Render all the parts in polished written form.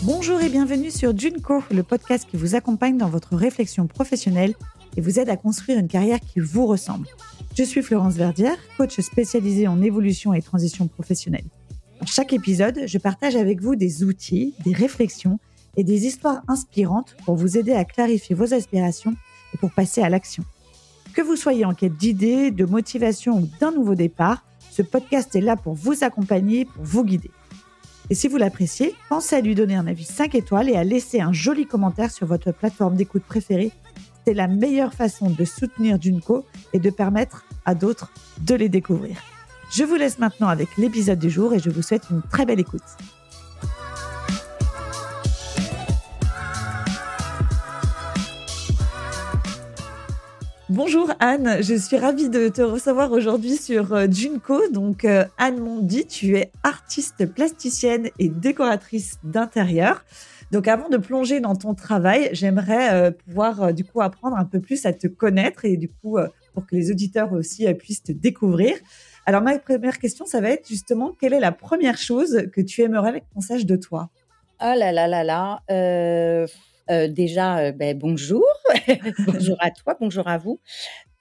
Bonjour et bienvenue sur Junko, le podcast qui vous accompagne dans votre réflexion professionnelle et vous aide à construire une carrière qui vous ressemble. Je suis Florence Verdière, coach spécialisée en évolution et transition professionnelle. Dans chaque épisode, je partage avec vous des outils, des réflexions et des histoires inspirantes pour vous aider à clarifier vos aspirations et pour passer à l'action. Que vous soyez en quête d'idées, de motivation ou d'un nouveau départ, ce podcast est là pour vous accompagner, pour vous guider. Et si vous l'appréciez, pensez à lui donner un avis 5 étoiles et à laisser un joli commentaire sur votre plateforme d'écoute préférée. C'est la meilleure façon de soutenir Junko et de permettre à d'autres de les découvrir. Je vous laisse maintenant avec l'épisode du jour et je vous souhaite une très belle écoute. Bonjour Anne, je suis ravie de te recevoir aujourd'hui sur Junko. Donc Anne Mondy, tu es artiste plasticienne et décoratrice d'intérieur. Donc avant de plonger dans ton travail, j'aimerais pouvoir du coup apprendre un peu plus à te connaître et du coup pour que les auditeurs aussi puissent te découvrir. Alors ma première question, ça va être justement quelle est la première chose que tu aimerais qu'on sache de toi? Ah là là là là. Déjà, bonjour. Bonjour à toi, bonjour à vous.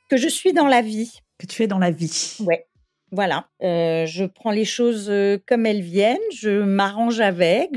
Que je suis dans la vie. Que tu es dans la vie. Ouais, voilà. Je prends les choses comme elles viennent, je m'arrange avec,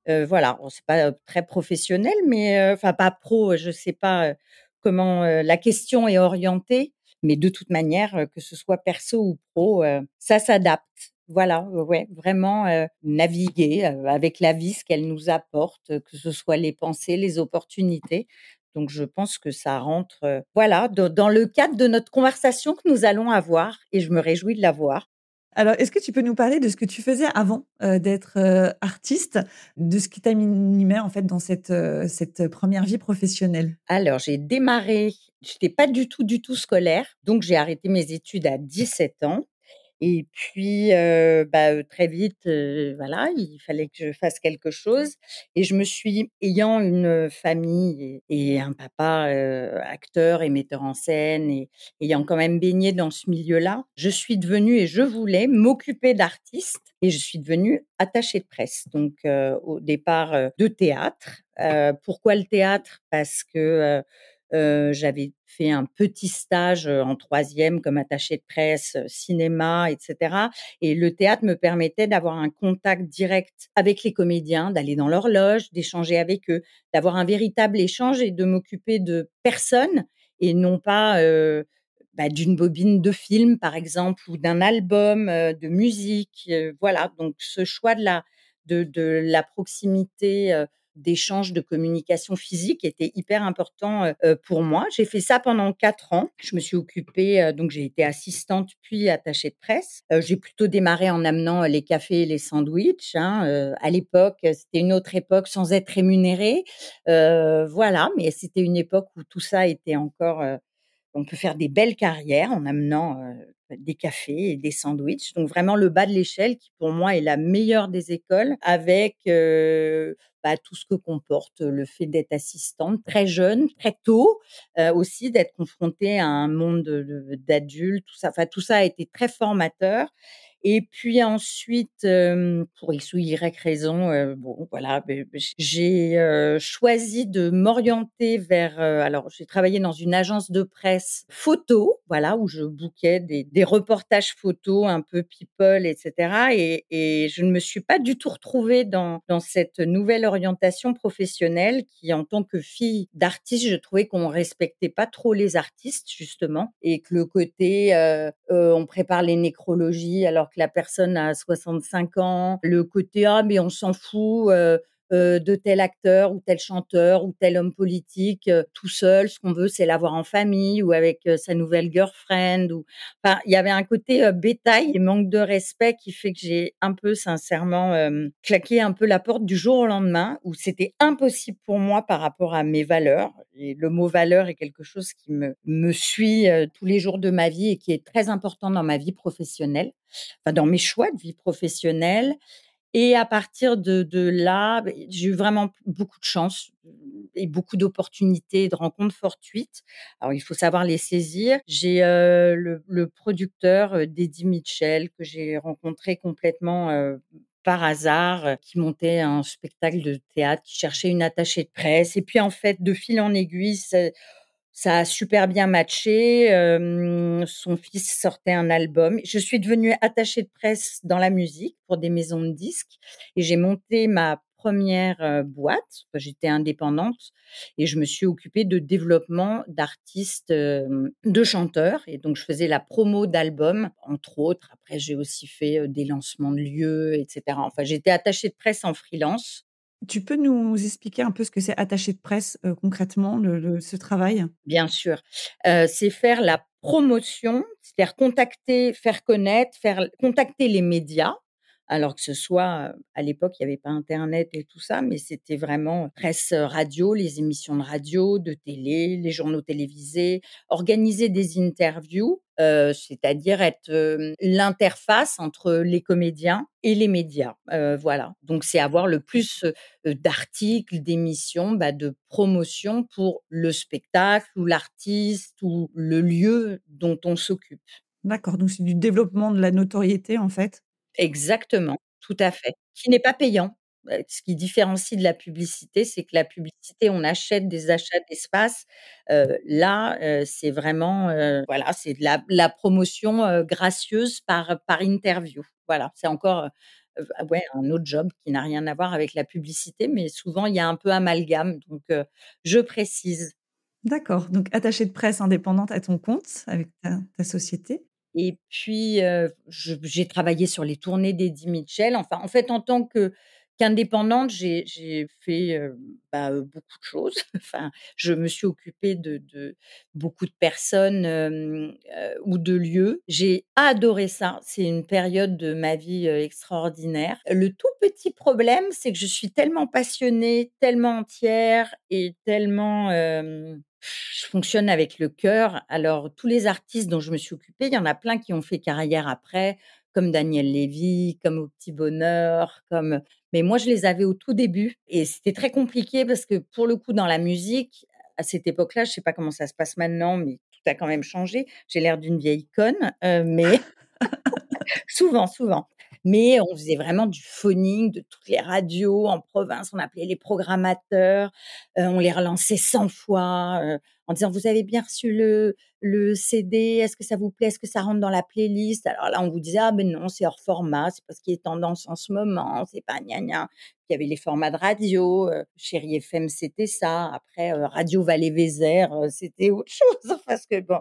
voilà. Bon, c'est pas très professionnel, mais enfin pas pro, je sais pas comment la question est orientée, mais de toute manière, que ce soit perso ou pro, ça s'adapte. Voilà, ouais, vraiment naviguer avec la vie, ce qu'elle nous apporte, que ce soit les pensées, les opportunités. Donc, je pense que ça rentre, voilà, dans le cadre de notre conversation que nous allons avoir et je me réjouis de l'avoir. Alors, est-ce que tu peux nous parler de ce que tu faisais avant d'être artiste, de ce qui t'animait en fait dans cette première vie professionnelle? Alors, j'ai démarré, j'étais pas du tout scolaire, donc j'ai arrêté mes études à 17 ans. Et puis, très vite, voilà, il fallait que je fasse quelque chose et je me suis ayant une famille et un papa, acteur et metteur en scène et ayant quand même baigné dans ce milieu-là, je suis devenue et je voulais m'occuper d'artistes et je suis devenue attachée de presse. Donc, au départ, de théâtre. Pourquoi le théâtre? Parce que, j'avais fait un petit stage, en 3e comme attachée de presse, cinéma et cetera et le théâtre me permettait d'avoir un contact direct avec les comédiens, d'aller dans leur loge, d'échanger avec eux, d'avoir un véritable échange et de m'occuper de personnes et non pas, d'une bobine de film, par exemple, ou d'un album, de musique, voilà. Donc ce choix de la proximité, d'échange, de communication physique était hyper important, pour moi. J'ai fait ça pendant 4 ans. Je me suis occupée, donc j'ai été assistante puis attachée de presse. J'ai plutôt démarré en amenant les cafés et les sandwichs, hein, à l'époque, c'était une autre époque sans être rémunérée, voilà, mais c'était une époque où tout ça était encore, on peut faire des belles carrières en amenant, des cafés et des sandwichs. Donc vraiment le bas de l'échelle qui pour moi est la meilleure des écoles avec, tout ce que comporte le fait d'être assistante très jeune, très tôt, aussi d'être confrontée à un monde d'adultes, tout ça. Enfin tout ça a été très formateur et puis ensuite, pour X ou Y raison, bon voilà, j'ai, choisi de m'orienter vers, alors j'ai travaillé dans une agence de presse photo, voilà, où je bookais des reportages photos un peu people et cetera et je ne me suis pas du tout retrouvée dans cette nouvelle orientation professionnelle qui, en tant que fille d'artiste, je trouvais qu'on respectait pas trop les artistes justement et que le côté, on prépare les nécrologies alors que la personne a 65 ans, le côté: «Ah mais on s'en fout, de tel acteur ou tel chanteur ou tel homme politique, tout seul. Ce qu'on veut, c'est l'avoir en famille ou avec, sa nouvelle girlfriend ou enfin, il y avait un côté, bétail et manque de respect qui fait que j'ai un peu sincèrement, claqué un peu la porte du jour au lendemain où c'était impossible pour moi par rapport à mes valeurs et le mot valeur est quelque chose qui me suit, tous les jours de ma vie et qui est très important dans ma vie professionnelle, enfin dans mes choix de vie professionnelle et à partir de là, j'ai eu vraiment beaucoup de chance, et beaucoup d'opportunités, de rencontres fortuites. Alors il faut savoir les saisir. J'ai, le producteur, d'Eddie Mitchell que j'ai rencontré complètement, par hasard, qui montait un spectacle de théâtre, qui cherchait une attachée de presse et puis en fait, de fil en aiguille, ça a super bien matché, son fils sortait un album. Je suis devenue attachée de presse dans la musique pour des maisons de disques et j'ai monté ma première re boîte. Enfin, j'étais indépendante et je me suis occupée de développement d'artistes, de chanteurs et donc je faisais la promo d'albums, entre autres. Après, j'ai aussi fait, des lancements de lieux et cetera. Enfin, j'étais attachée de presse en freelance. Tu peux nous expliquer un peu ce que c'est attaché de presse, concrètement, ce travail? Bien sûr, c'est faire la promotion, c'est-à-dire contacter, faire connaître, faire contacter les médias. Alors que ce soit, à l'époque, il y avait pas internet et tout ça, mais c'était vraiment presse, radio, les émissions de radio, de télé, les journaux télévisés, organiser des interviews, c'est-à-dire être, l'interface entre les comédiens et les médias, voilà. Donc c'est avoir le plus, d'articles, d'émissions, bah, de promotion pour le spectacle ou l'artiste ou le lieu dont on s'occupe. D'accord, donc c'est du développement de la notoriété, en fait? Exactement, tout à fait, qui n'est pas payant. Ce qui différencie de la publicité, c'est que la publicité, on achète des achats d'espace. Là, c'est vraiment, voilà, c'est de la promotion, gracieuse par interview. Voilà, c'est encore, ouais, un autre job qui n'a rien à voir avec la publicité, mais souvent il y a un peu amalgame, donc je précise. D'accord, donc attachée de presse indépendante à ton compte avec ta société. Et puis, j'ai travaillé sur les tournées d'Eddie Mitchell. Enfin, en fait, en tant qu'indépendante, j'ai fait, bah, beaucoup de choses. Enfin, je me suis occupée de beaucoup de personnes, ou de lieux. J'ai adoré ça. C'est une période de ma vie, extraordinaire. Le tout petit problème, c'est que je suis tellement passionnée, tellement entière et tellement, je fonctionne avec le cœur. Alors, tous les artistes dont je me suis occupée, il y en a plein qui ont fait carrière après, comme Daniel Lévy, comme Au Petit Bonheur, comme mais moi, je les avais au tout début et c'était très compliqué parce que pour le coup, dans la musique, à cette époque-là, je sais pas comment ça se passe maintenant, mais tout a quand même changé. J'ai l'air d'une vieille conne, mais souvent, souvent. Mais on faisait vraiment du phoning de toutes les radios en province, on appelait les programmateurs, on les relançait 100 fois, en disant: «Vous avez bien reçu le CD? Est-ce que ça vous plaît? Est-ce que ça rentre dans la playlist?» Alors là, on vous disait: «Ah ben non, c'est hors format, c'est pas ce qui est tendance en ce moment, c'est pas gna gna». Il y avait les formats de radio, Chérie FM, c'était ça. Après, Radio Vallée-Vézère, c'était autre chose. Parce que bon,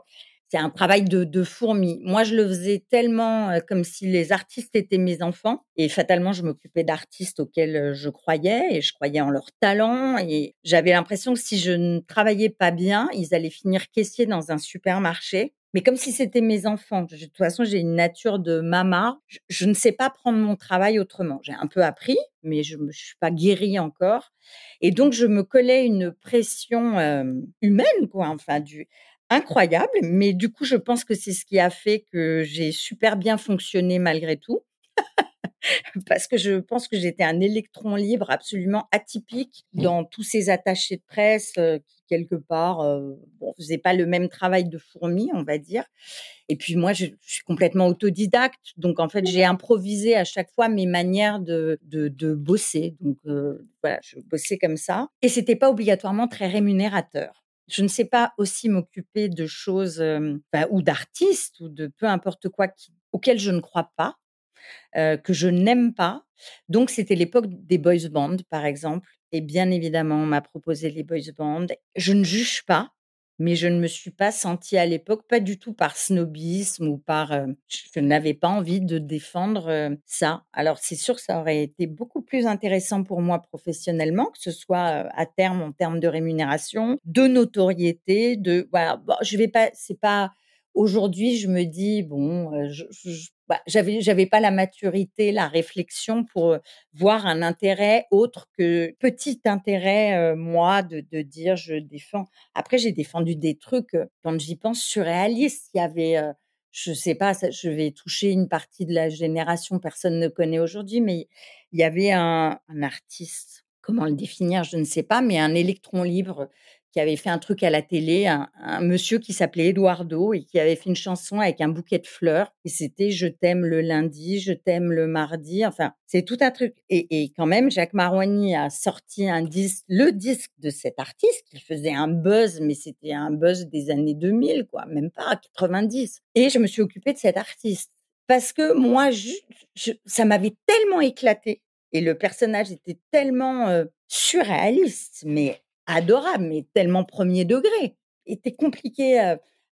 c'est un travail de fourmi. Moi, je le faisais tellement, comme si les artistes étaient mes enfants et fatalement, je m'occupais d'artistes auxquels, je croyais et je croyais en leur talent et j'avais l'impression que si je ne travaillais pas bien, ils allaient finir caissiers dans un supermarché, mais comme si c'était mes enfants. De toute façon, j'ai une nature de mama. Je ne sais pas prendre mon travail autrement. J'ai un peu appris, mais je me suis pas guérie encore et donc je me collais une pression, humaine, quoi, enfin du incroyable, mais du coup, je pense que c'est ce qui a fait que j'ai super bien fonctionné malgré tout. Parce que je pense que j'étais un électron libre absolument atypique dans tous ces attachés de presse, qui quelque part, bon, faisaient pas le même travail de fourmi, on va dire. Et puis moi, je suis complètement autodidacte, donc en fait, j'ai improvisé à chaque fois mes manières de bosser. Donc voilà, je bossais comme ça et c'était pas obligatoirement très rémunérateur. Je ne sais pas aussi m'occuper de choses, enfin ou d'artistes ou de peu importe quoi auxquels je ne crois pas, que je n'aime pas. Donc c'était l'époque des boys bands, par exemple et bien évidemment, on m'a proposé les boys bands. Je ne juge pas, mais je ne me suis pas sentie à l'époque, pas du tout par snobisme ou par, je n'avais pas envie de défendre, ça. Alors c'est sûr que ça aurait été beaucoup plus intéressant pour moi professionnellement, que ce soit, à terme en termes de rémunération, de notoriété, de voilà, bon, je vais pas c'est pas aujourd'hui, je me dis: «Bon, je» bah, j'avais pas la maturité, la réflexion pour, voir un intérêt autre que petit intérêt, moi, de dire: «Je défends». Après, j'ai défendu des trucs, quand j'y pense, surréalistes. Il y avait, je sais pas, ça je vais toucher une partie de la génération, personne ne connaît aujourd'hui, mais il y avait un artiste, comment le définir? Je ne sais pas, mais un électron libre qui avait fait un truc à la télé, un monsieur qui s'appelait Eduardo et qui avait fait une chanson avec un bouquet de fleurs et c'était: «Je t'aime le lundi, je t'aime le mardi», enfin, c'est tout un truc et quand même Jacques Maruani a sorti un disque le disque de cet artiste qui faisait un buzz, mais c'était un buzz des années 2000 quoi, même pas 90 et je me suis occupée de cet artiste parce que moi je ça m'avait tellement éclaté et le personnage était tellement, surréaliste, mais adorable, mais tellement premier degré. Était compliqué,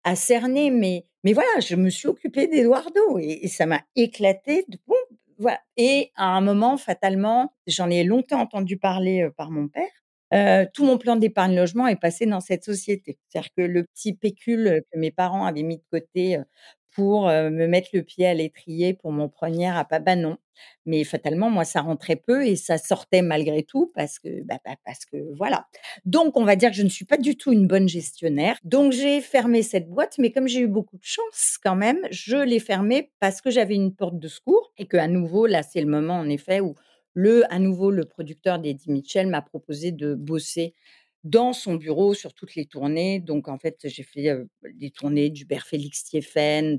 à cerner, mais voilà, je me suis occupée d'Eduardo et ça m'a éclatée de bon, voilà et à un moment, fatalement, j'en ai longtemps entendu parler, par mon père, tout mon plan d'épargne logement est passé dans cette société. C'est-à-dire que le petit pécule, que mes parents avaient mis de côté, pour, me mettre le pied à l'étrier pour mon premier appart, bah, non. Mais fatalement, moi, ça rentrait peu et ça sortait malgré tout parce que voilà. Donc on va dire que je ne suis pas du tout une bonne gestionnaire. Donc j'ai fermé cette boîte, mais comme j'ai eu beaucoup de chance quand même, je l'ai fermée parce que j'avais une porte de secours et qu'à nouveau, là, c'est le moment en effet où à nouveau, le producteur d'Eddie Mitchell m'a proposé de bosser dans son bureau sur toutes les tournées. Donc en fait, j'ai fait, des tournées d'Hubert Félix-Thiéfaine,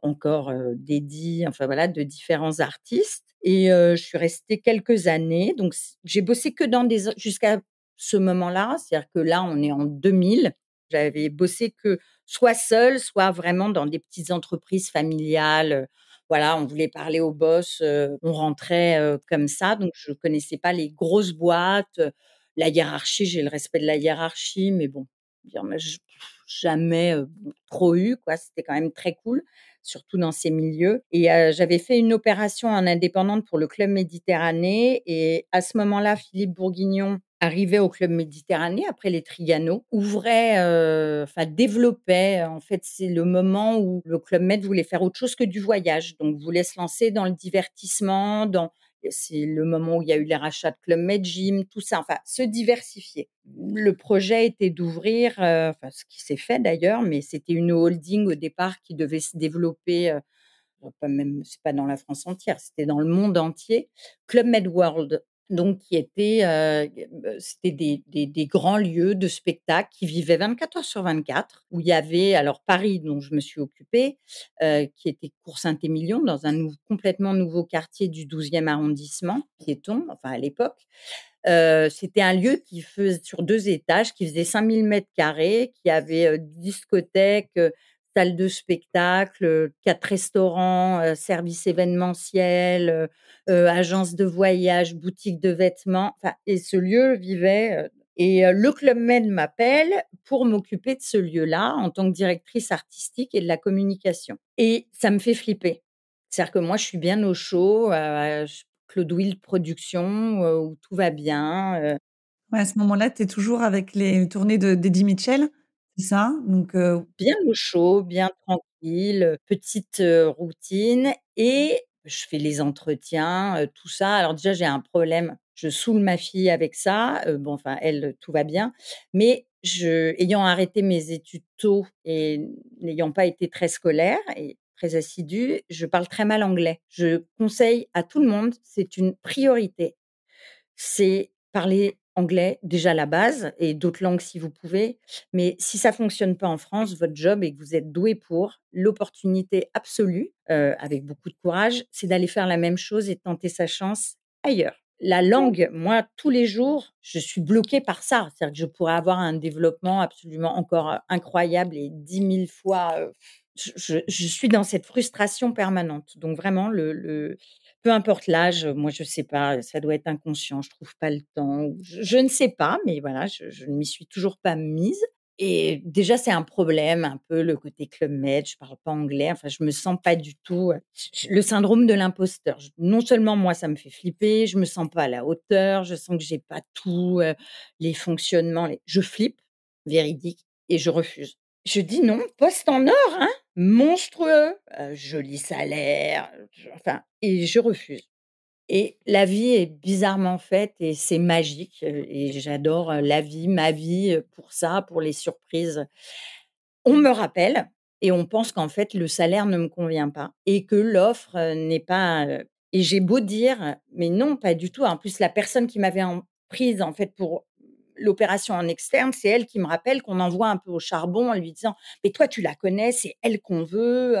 encore, d'Eddie, enfin voilà, de différents artistes et je suis restée quelques années. Donc j'ai bossé que dans des jusqu'à ce moment-là, c'est-à-dire que là, on est en 2000. J'avais bossé que soit seule, soit vraiment dans des petites entreprises familiales, voilà, on voulait parler au boss, on rentrait, comme ça, donc je connaissais pas les grosses boîtes, la hiérarchie, j'ai le respect de la hiérarchie, mais bon, dire mais jamais, trop eu quoi, c'était quand même très cool, surtout dans ces milieux et j'avais fait une opération en indépendante pour le Club Méditerranée et à ce moment-là, Philippe Bourguignon arrivait au Club Méditerranée après les Trigano, ouvrait, enfin développait, en fait, c'est le moment où le Club Med voulait faire autre chose que du voyage, donc voulait se lancer dans le divertissement, c'est le moment où il y a eu les rachats de Club Med Gym, tout ça, enfin se diversifier. Le projet était d'ouvrir, enfin ce qui s'est fait d'ailleurs, mais c'était une holding au départ qui devait se développer, pas même c'est pas dans la France entière, c'était dans le monde entier, Club Med World. Donc qui était, c'était des grands lieux de spectacle qui vivaient 24 heures sur 24, où il y avait alors Paris dont je me suis occupée, qui était Cours Saint-Émilion dans un complètement nouveau quartier du 12e arrondissement, piéton, enfin à l'époque. C'était un lieu qui faisait sur 2 étages, qui faisait 5 000 m², qui avait, discothèque, salle de spectacle, 4 restaurants, service événementiel, agence de voyage, boutique de vêtements, enfin et ce lieu vivait, et le Club Med m'appelle pour m'occuper de ce lieu-là en tant que directrice artistique et de la communication et ça me fait flipper. C'est-à-dire que moi, je suis bien au chaud, Claude Will Productions, où tout va bien, Ouais, à ce moment-là, tu es toujours avec les tournées d'Eddie Mitchell, c'est ça? Donc bien au chaud, bien tranquille, petite, routine et je fais les entretiens, tout ça. Alors déjà, j'ai un problème, je saoule ma fille avec ça, bon, enfin elle, tout va bien, mais ayant arrêté mes études tôt et n'ayant pas été très scolaire et très assidue, je parle très mal anglais. Je conseille à tout le monde, c'est une priorité. C'est parler anglais, déjà la base et d'autres langues si vous pouvez. Mais si ça fonctionne pas en France, votre job et que vous êtes doué pour, l'opportunité absolue, avec beaucoup de courage, c'est d'aller faire la même chose et de tenter sa chance ailleurs. La langue, moi, tous les jours, je suis bloquée par ça. C'est-à-dire que je pourrais avoir un développement absolument encore, incroyable et 10 000 fois, je suis dans cette frustration permanente. Donc vraiment le peu importe l'âge, moi je sais pas, ça doit être inconscient, je trouve pas le temps ou je ne sais pas, mais voilà, je ne m'y suis toujours pas mise Et déjà, c'est un problème, un peu le côté Club Med, je parle pas anglais, enfin, je me sens pas du tout, le syndrome de l'imposteur. J Non seulement moi, ça me fait flipper, je me sens pas à la hauteur, je sens que j'ai pas tout, les fonctionnements, les je flippe, véridique et je refuse. Je dis: «Non, poste en or, hein, monstrueux, joli salaire», enfin et je refuse. Et la vie est bizarrement faite et c'est magique, et j'adore, la vie, ma vie, pour ça, pour les surprises. On me rappelle et on pense qu'en fait le salaire ne me convient pas et que l'offre, n'est pas, et j'ai beau dire: «Mais non, pas du tout». En plus, la personne qui m'avait prise en fait pour l'opération en externe, c'est elle qui me rappelle qu'on envoie un peu au charbon en lui disant: «Mais toi tu la connais, c'est elle qu'on veut,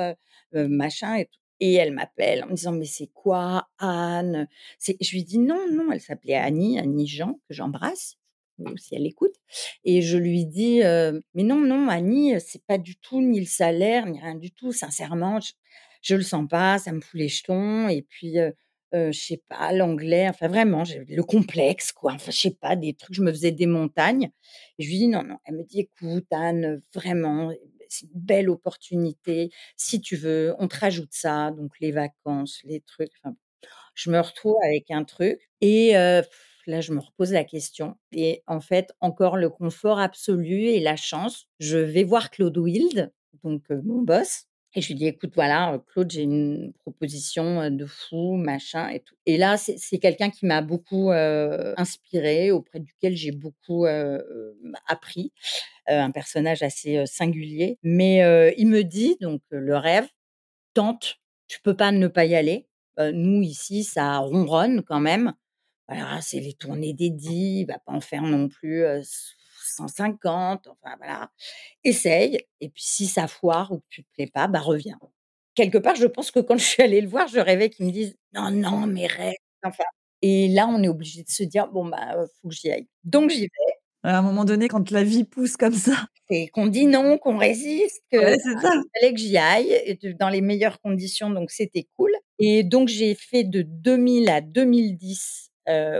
machin et tout». Et elle m'appelle en me disant: «Mais c'est quoi Anne?» Je lui dis: «Non, non», elle s'appelait Annie, Annie Jean, que j'embrasse, si elle écoute. Et je lui dis, «Mais non, non Annie, c'est pas du tout ni le salaire, ni rien du tout. Sincèrement, je le sens pas, ça me fout les jetons et puis, je sais pas, l'anglais», enfin vraiment, j'ai le complexe quoi, enfin je sais pas, des trucs, je me faisais des montagnes. Et je lui dis: «Non, non». Elle me dit: «Écoute Anne, vraiment, c'est une belle opportunité. Si tu veux, on te rajoute ça, donc les vacances, les trucs», enfin je me retrouve avec un truc et là, je me repose la question et en fait, encore le confort absolu et la chance. Je vais voir Claude Wild, donc mon boss et je lui dis: «Écoute, voilà, Claude, j'ai une proposition, de fou, machin et tout». Et là, c'est quelqu'un qui m'a beaucoup, inspirée, auprès duquel j'ai beaucoup, appris, un personnage assez, singulier. Mais il me dit donc le rêve: «Tente, tu peux pas ne pas y aller». Nous ici, ça ronronne quand même. Voilà, c'est les tournées d'Eddy, il va pas en faire non plus, 150, enfin voilà. Essaye et puis si ça foire ou que tu te plais pas, bah, reviens. Quelque part, je pense que quand je suis allée le voir, je rêvais qu'il me dise: «Non, non, mais reste», enfin et là, on est obligé de se dire: «Bon, bah, faut que j'y aille». Donc j'y vais. À un moment donné, quand la vie pousse comme ça. C'est qu'on dit non, qu'on résiste, que Ouais, c'est ça. il fallait que j'y aille et dans les meilleures conditions, donc c'était cool. Et donc j'ai fait de 2000 à 2010,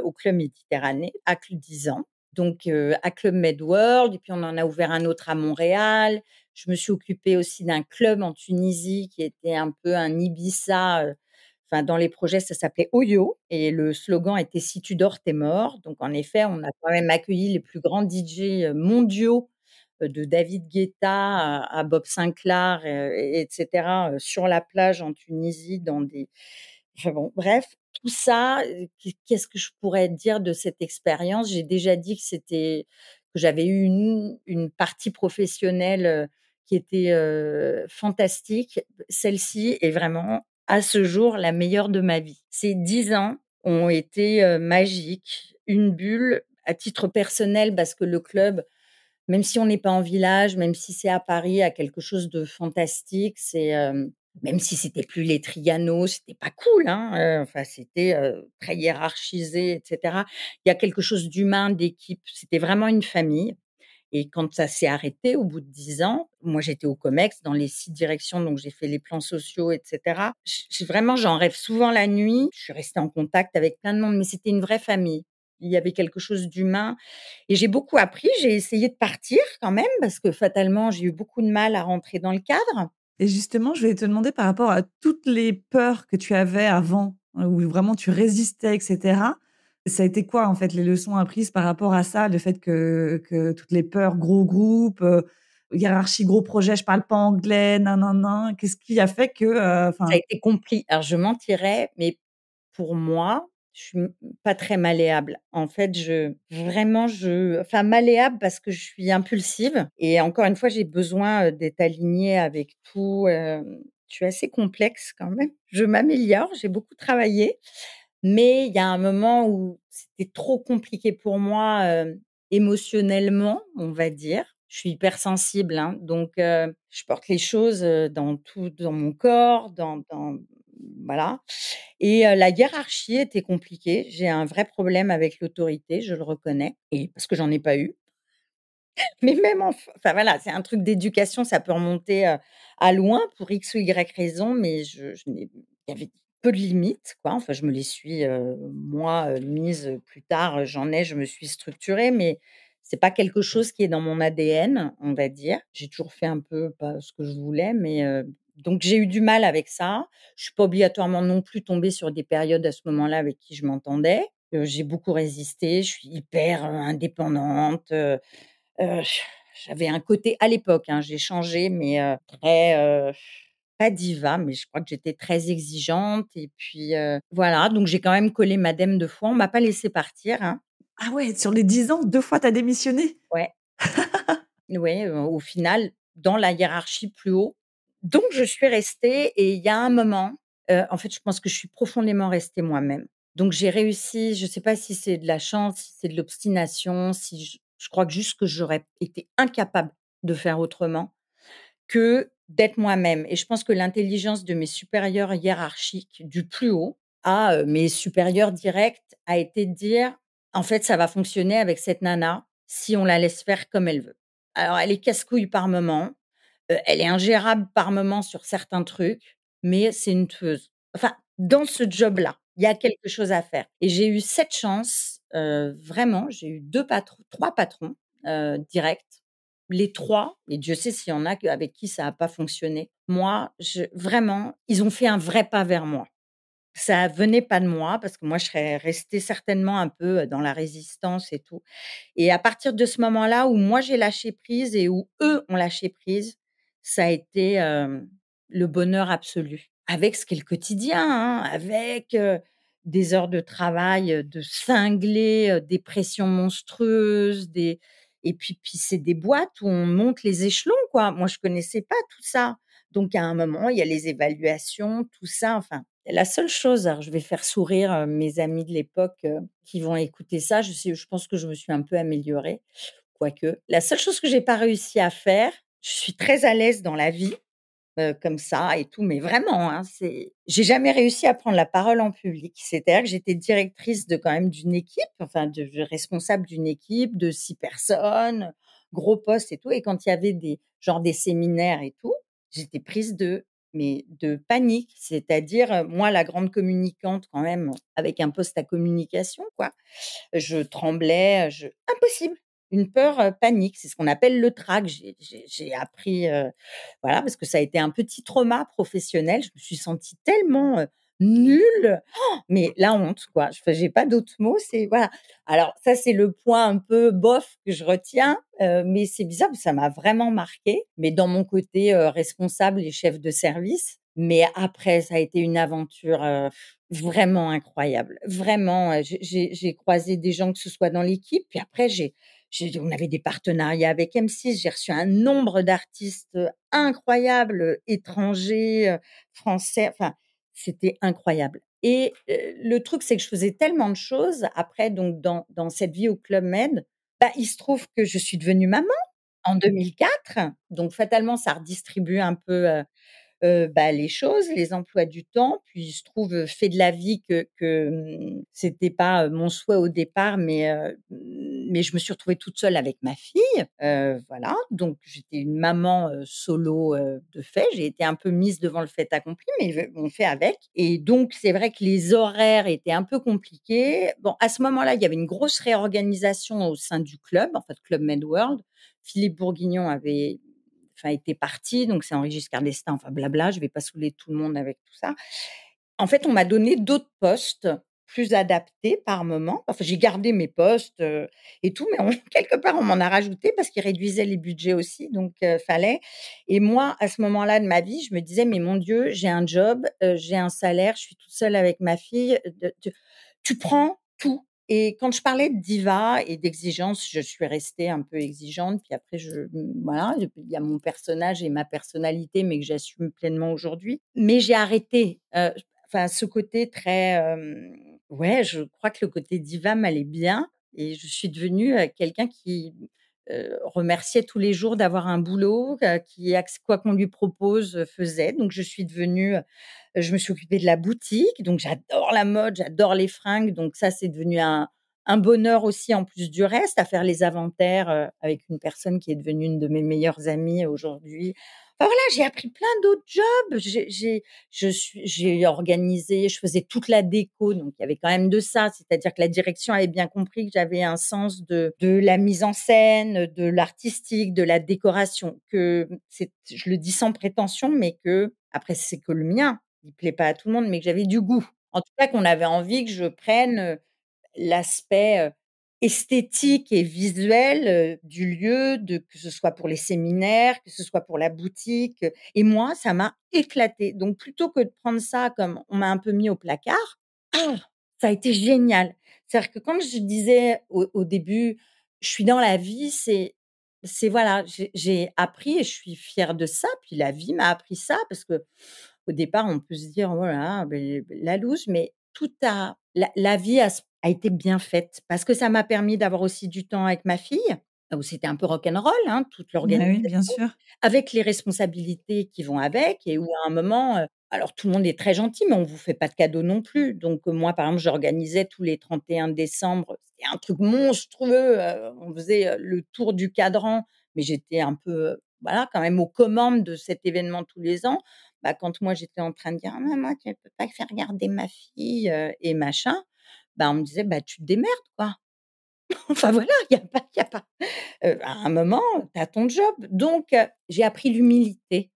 au Club Méditerranée, à 10 ans. Donc à Club Med World et puis on en a ouvert un autre à Montréal. Je me suis occupée aussi d'un club en Tunisie qui était un peu un Ibiza, enfin dans les projets ça s'appelait Oyo et le slogan était: «Si tu dors, tu es mort». Donc en effet, on a quand même accueilli les plus grands DJ, mondiaux, de David Guetta à Bob Sinclair, et sur la plage en Tunisie dans des enfin bon, bref, tout ça, qu'est-ce que je pourrais dire de cette expérience? J'ai déjà dit que j'avais eu une partie professionnelle, qui était, fantastique. Celle-ci est vraiment, à ce jour, la meilleure de ma vie. Ces 10 ans ont été, magiques, une bulle à titre personnel parce que le club, même si on n'est pas en village, même si c'est à Paris, a quelque chose de fantastique. Même si c'était plus les Trianos, c'était pas cool, hein, enfin c'était, très hiérarchisé et cetera. Il y a quelque chose d'humain, d'équipe, c'était vraiment une famille et quand ça s'est arrêté au bout de 10 ans, moi j'étais au COMEX dans les 6 directions, donc j'ai fait les plans sociaux et cetera. Vraiment, j'en rêve souvent la nuit. Je suis restée en contact avec plein de monde, mais c'était une vraie famille. Il y avait quelque chose d'humain et j'ai beaucoup appris. J'ai essayé de partir quand même parce que fatalement, j'ai eu beaucoup de mal à rentrer dans le cadre. Et justement, je voulais te demander par rapport à toutes les peurs que tu avais avant, où vraiment tu résistais et cetera. Ça a été quoi, en fait, les leçons apprises par rapport à ça? Le fait que toutes les peurs, gros groupe, hiérarchie, gros projet, je parle pas anglais, nin nin nin. Qu'est-ce qui a fait que, Ça a enfin été compli alors je mentirais, mais pour moi, je suis pas très malléable. En fait, enfin malléable parce que je suis impulsive et encore une fois, j'ai besoin, d'être alignée avec tout, je suis assez complexe quand même. Je m'améliore, j'ai beaucoup travaillé, mais il y a un moment où c'était trop compliqué pour moi, émotionnellement, on va dire. Je suis hypersensible, hein, donc je porte les choses, dans mon corps, dans voilà. Et la hiérarchie était compliquée. J'ai un vrai problème avec l'autorité, je le reconnais et parce que j'en ai pas eu. Mais même enfin voilà, c'est un truc d'éducation, ça peut remonter, à loin pour X ou Y raison, mais je n'ai il y avait peu de limites, quoi. Enfin, je me les suis, moi, mises, plus tard, je me suis structurée, mais C'est pas quelque chose qui est dans mon ADN, on va dire. J'ai toujours fait un peu pas ce que je voulais, mais donc j'ai eu du mal avec ça. Je suis pas obligatoirement non plus tombée sur des périodes à ce moment-là avec qui je m'entendais. J'ai beaucoup résisté, je suis hyper, indépendante, heu, j'avais un côté à l'époque, hein, j'ai changé, mais très, pas diva, mais je crois que j'étais très exigeante et puis, voilà, donc j'ai quand même collé madame 2 fois. On m'a pas laissée partir, hein. Ah ouais, sur les 10 ans, 2 fois tu as démissionné? Ouais. Ouais, au final, dans la hiérarchie plus haut. Donc je suis restée et il y a un moment, en fait, je pense que je suis profondément restée moi-même. Donc j'ai réussi, je sais pas si c'est de la chance, si c'est de l'obstination, si je crois que juste que j'aurais été incapable de faire autrement que d'être moi-même et je pense que l'intelligence de mes supérieurs hiérarchiques du plus haut à, mes supérieurs directs a été de dire: «En fait, ça va fonctionner avec cette nana si on la laisse faire comme elle veut. Alors elle est casse-couille par moment, elle est ingérable par moment sur certains trucs, mais c'est une tueuse». Enfin, dans ce job-là, il y a quelque chose à faire et j'ai eu cette chance, vraiment, j'ai eu 2 patrons 3 patrons, directs. Les 3, et Dieu sait s'il y en a que avec qui ça a pas fonctionné. Moi, je vraiment, ils ont fait un vrai pas vers moi. Ça venait pas de moi parce que moi, je serais restée certainement un peu, dans la résistance et tout et à partir de ce moment-là où moi j'ai lâché prise et où eux ont lâché prise, ça a été, le bonheur absolu. Avec ce qu'est le quotidien, hein, avec, des heures de travail, de cinglés, des pressions monstrueuses, des et puis c'est des boîtes où on monte les échelons, quoi. Moi, je connaissais pas tout ça. Donc à un moment, il y a les évaluations, tout ça, enfin, la seule chose, alors je vais faire sourire, mes amis de l'époque, qui vont écouter ça, je pense que je me suis un peu améliorée, quoique. La seule chose que j'ai pas réussi à faire, je suis très à l'aise dans la vie, comme ça et tout, mais vraiment, hein, j'ai jamais réussi à prendre la parole en public. C'est-à-dire que j'étais directrice de quand même d'une équipe, enfin de responsable d'une équipe de 6 personnes, gros poste et tout et quand il y avait des séminaires et tout, j'étais prise de panique. C'est-à-dire, moi la grande communicante quand même, avec un poste à communication quoi, je tremblais, je impossible! Une peur, panique, c'est ce qu'on appelle le trac. J'ai appris, voilà, parce que ça a été un petit trauma professionnel. Je me suis sentie tellement, nulle, mais la honte, quoi. J'ai pas d'autres mots, c'est voilà. Alors ça, c'est le point un peu bof que je retiens, mais c'est bizarre parce que ça m'a vraiment marquée, mais dans mon côté, responsable et chef de service. Mais après, ça a été une aventure, vraiment incroyable. Vraiment, j'ai croisé des gens, que ce soit dans l'équipe, puis après on avait des partenariats avec M6. J'ai reçu un nombre d'artistes, incroyables, étrangers, français, enfin, c'était incroyable et le truc, c'est que je faisais tellement de choses après donc dans cette vie au Club Med, bah, il se trouve que je suis devenue maman en 2004, donc fatalement, ça redistribue un peu, bah, les choses, les emplois du temps. Puis il se trouve, fait de la vie que c'était pas, mon souhait au départ, mais je me suis retrouvée toute seule avec ma fille, voilà. Donc j'étais une maman, solo, de fait. J'ai été un peu mise devant le fait accompli, mais on fait avec et donc c'est vrai que les horaires étaient un peu compliqués. Bon, à ce moment-là, il y avait une grosse réorganisation au sein du club, en fait, Club Med World. Philippe Bourguignon avait enfin, était parti, donc c'est Henri Giscard d'Estaing, enfin blabla, je vais pas saouler tout le monde avec tout ça. En fait, on m'a donné d'autres postes plus adaptés par moment. Enfin, j'ai gardé mes postes, et tout, mais on quelque part, on m'en a rajouté parce qu'ils réduisaient les budgets aussi, donc fallait et moi, à ce moment-là de ma vie, je me disais: «Mais mon Dieu, j'ai un job, j'ai un salaire, je suis toute seule avec ma fille, de tu prends tout». Et quand je parlais de diva et d'exigence, je suis restée un peu exigeante, puis après voilà, il y a mon personnage et ma personnalité, mais que j'assume pleinement aujourd'hui. Mais j'ai arrêté, enfin ce côté très, ouais, je crois que le côté diva m'allait bien et je suis devenue, quelqu'un qui, remerciait tous les jours d'avoir un boulot, qui acc quoi qu'on lui propose, faisait. Donc je suis devenue, je me suis occupée de la boutique, donc j'adore la mode, j'adore les fringues, donc ça, c'est devenu un bonheur aussi en plus du reste, à faire les inventaires, avec une personne qui est devenue une de mes meilleures amies aujourd'hui. Enfin voilà, j'ai appris plein d'autres jobs. J'ai organisé, je faisais toute la déco, donc il y avait quand même de ça. C'est-à-dire que la direction avait bien compris que j'avais un sens de la mise en scène, de l'artistique, de la décoration, je le dis sans prétention, mais que après c'est que le mien, il plaît pas à tout le monde, mais que j'avais du goût. En tout cas, qu'on avait envie que je prenne, l'aspect, esthétique et visuel, du lieu, que ce soit pour les séminaires, que ce soit pour la boutique, et moi, ça m'a éclatée. Donc plutôt que de prendre ça comme on m'a un peu mis au placard, ah! Ça a été génial. C'est-à-dire que comme je disais au début, je suis dans la vie, c'est voilà, j'ai appris et je suis fière de ça, puis la vie m'a appris ça parce que au départ, on peut se dire: «Oh là là, beh, la loose», mais tout a la vie a été bien faite parce que ça m'a permis d'avoir aussi du temps avec ma fille, où c'était un peu rock'n'roll, hein, toute Bah oui, l'organisation, bien sûr. avec les responsabilités qui vont avec et où à un moment, alors tout le monde est très gentil, mais on vous fait pas de cadeaux non plus. Donc, moi, par exemple, j'organisais tous les 31 décembre, c'était un truc monstrueux, on faisait, le tour du cadran, mais j'étais un peu, voilà, quand même aux commandes de cet événement tous les ans. Bah, quand moi j'étais en train de dire: «Ah maman, tu peux pas faire garder ma fille, et machin», bah, on me disait: «Bah, tu te démerdes, quoi». Enfin voilà, il y a pas à un moment, tu as ton job. Donc j'ai appris l'humilité,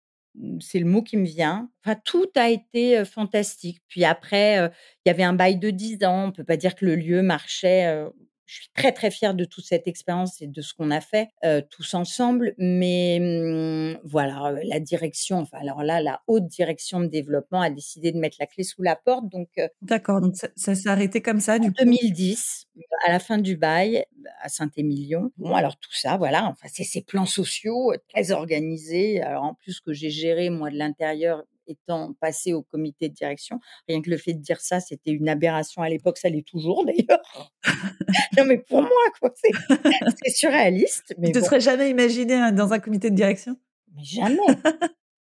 c'est le mot qui me vient. Enfin, tout a été, fantastique. Puis après, il y avait un bail de 10 ans. On peut pas dire que le lieu marchait, je suis très, très fière de toute cette expérience et de ce qu'on a fait, tous ensemble. Mais, voilà, la direction, enfin alors là, la haute direction de développement a décidé de mettre la clé sous la porte. Donc D'accord, donc ça s'est arrêté comme ça, en du coup? 2010, à la fin du bail, à Saint-Émilion. Bon, alors tout ça, voilà, enfin, c'est ces plans sociaux, très organisés. Alors en plus que j'ai géré moi de l'intérieur, étant passée au comité de direction. Rien que le fait de dire ça, c'était une aberration à l'époque, ça l'est toujours d'ailleurs. Non mais pour moi quoi, c'est surréaliste, Tu mais te bon, serais jamais imaginé, dans un comité de direction? mais jamais.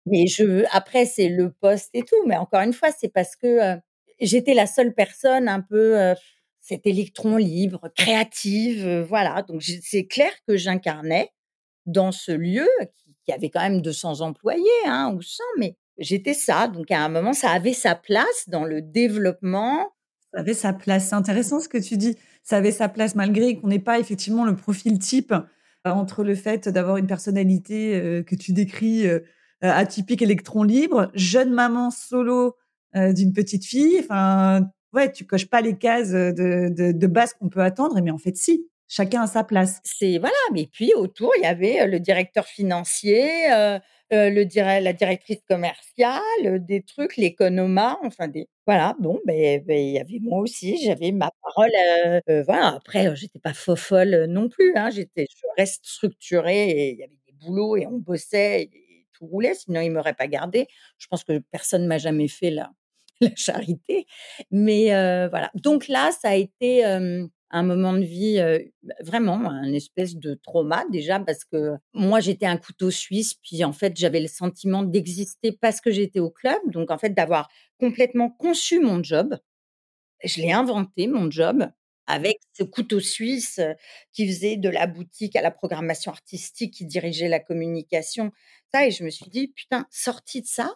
Mais après c'est le poste et tout, mais encore une fois, c'est parce que, j'étais la seule personne un peu, cet électron libre, créative, voilà. Donc c'est clair que j'incarnais dans ce lieu qui avait quand même 200 employés, hein, ou 100, mais j'étais ça. Donc à un moment, ça avait sa place dans le développement. Ça avait sa place. C'est intéressant ce que tu dis. Ça avait sa place malgré qu'on n'ait pas effectivement le profil type, entre le fait d'avoir une personnalité, que tu décris, atypique, électron libre, jeune maman solo, d'une petite fille. Enfin, ouais, tu coches pas les cases, de base qu'on peut attendre, mais en fait si, chacun a sa place. C'est voilà, mais puis autour, il y avait, le directeur financier, la directrice commerciale, des trucs, l'économa, enfin des voilà, bon, il y avait moi aussi, j'avais ma parole, voilà. Après, j'étais pas fofolle, non plus, hein. Je reste structurée et il y avait des boulots et on bossait et tout roulait, sinon ils m'auraient pas gardée. Je pense que personne m'a jamais fait la la charité, mais voilà. Donc là, ça a été, un moment de vie, vraiment un espèce de trauma déjà parce que moi j'étais un couteau suisse, puis en fait j'avais le sentiment d'exister parce que j'étais au club, donc en fait d'avoir complètement conçu mon job. Je l'ai inventé mon job avec ce couteau suisse, qui faisait de la boutique à la programmation artistique, qui dirigeait la communication, ça, et je me suis dit: «Putain, sortie de ça,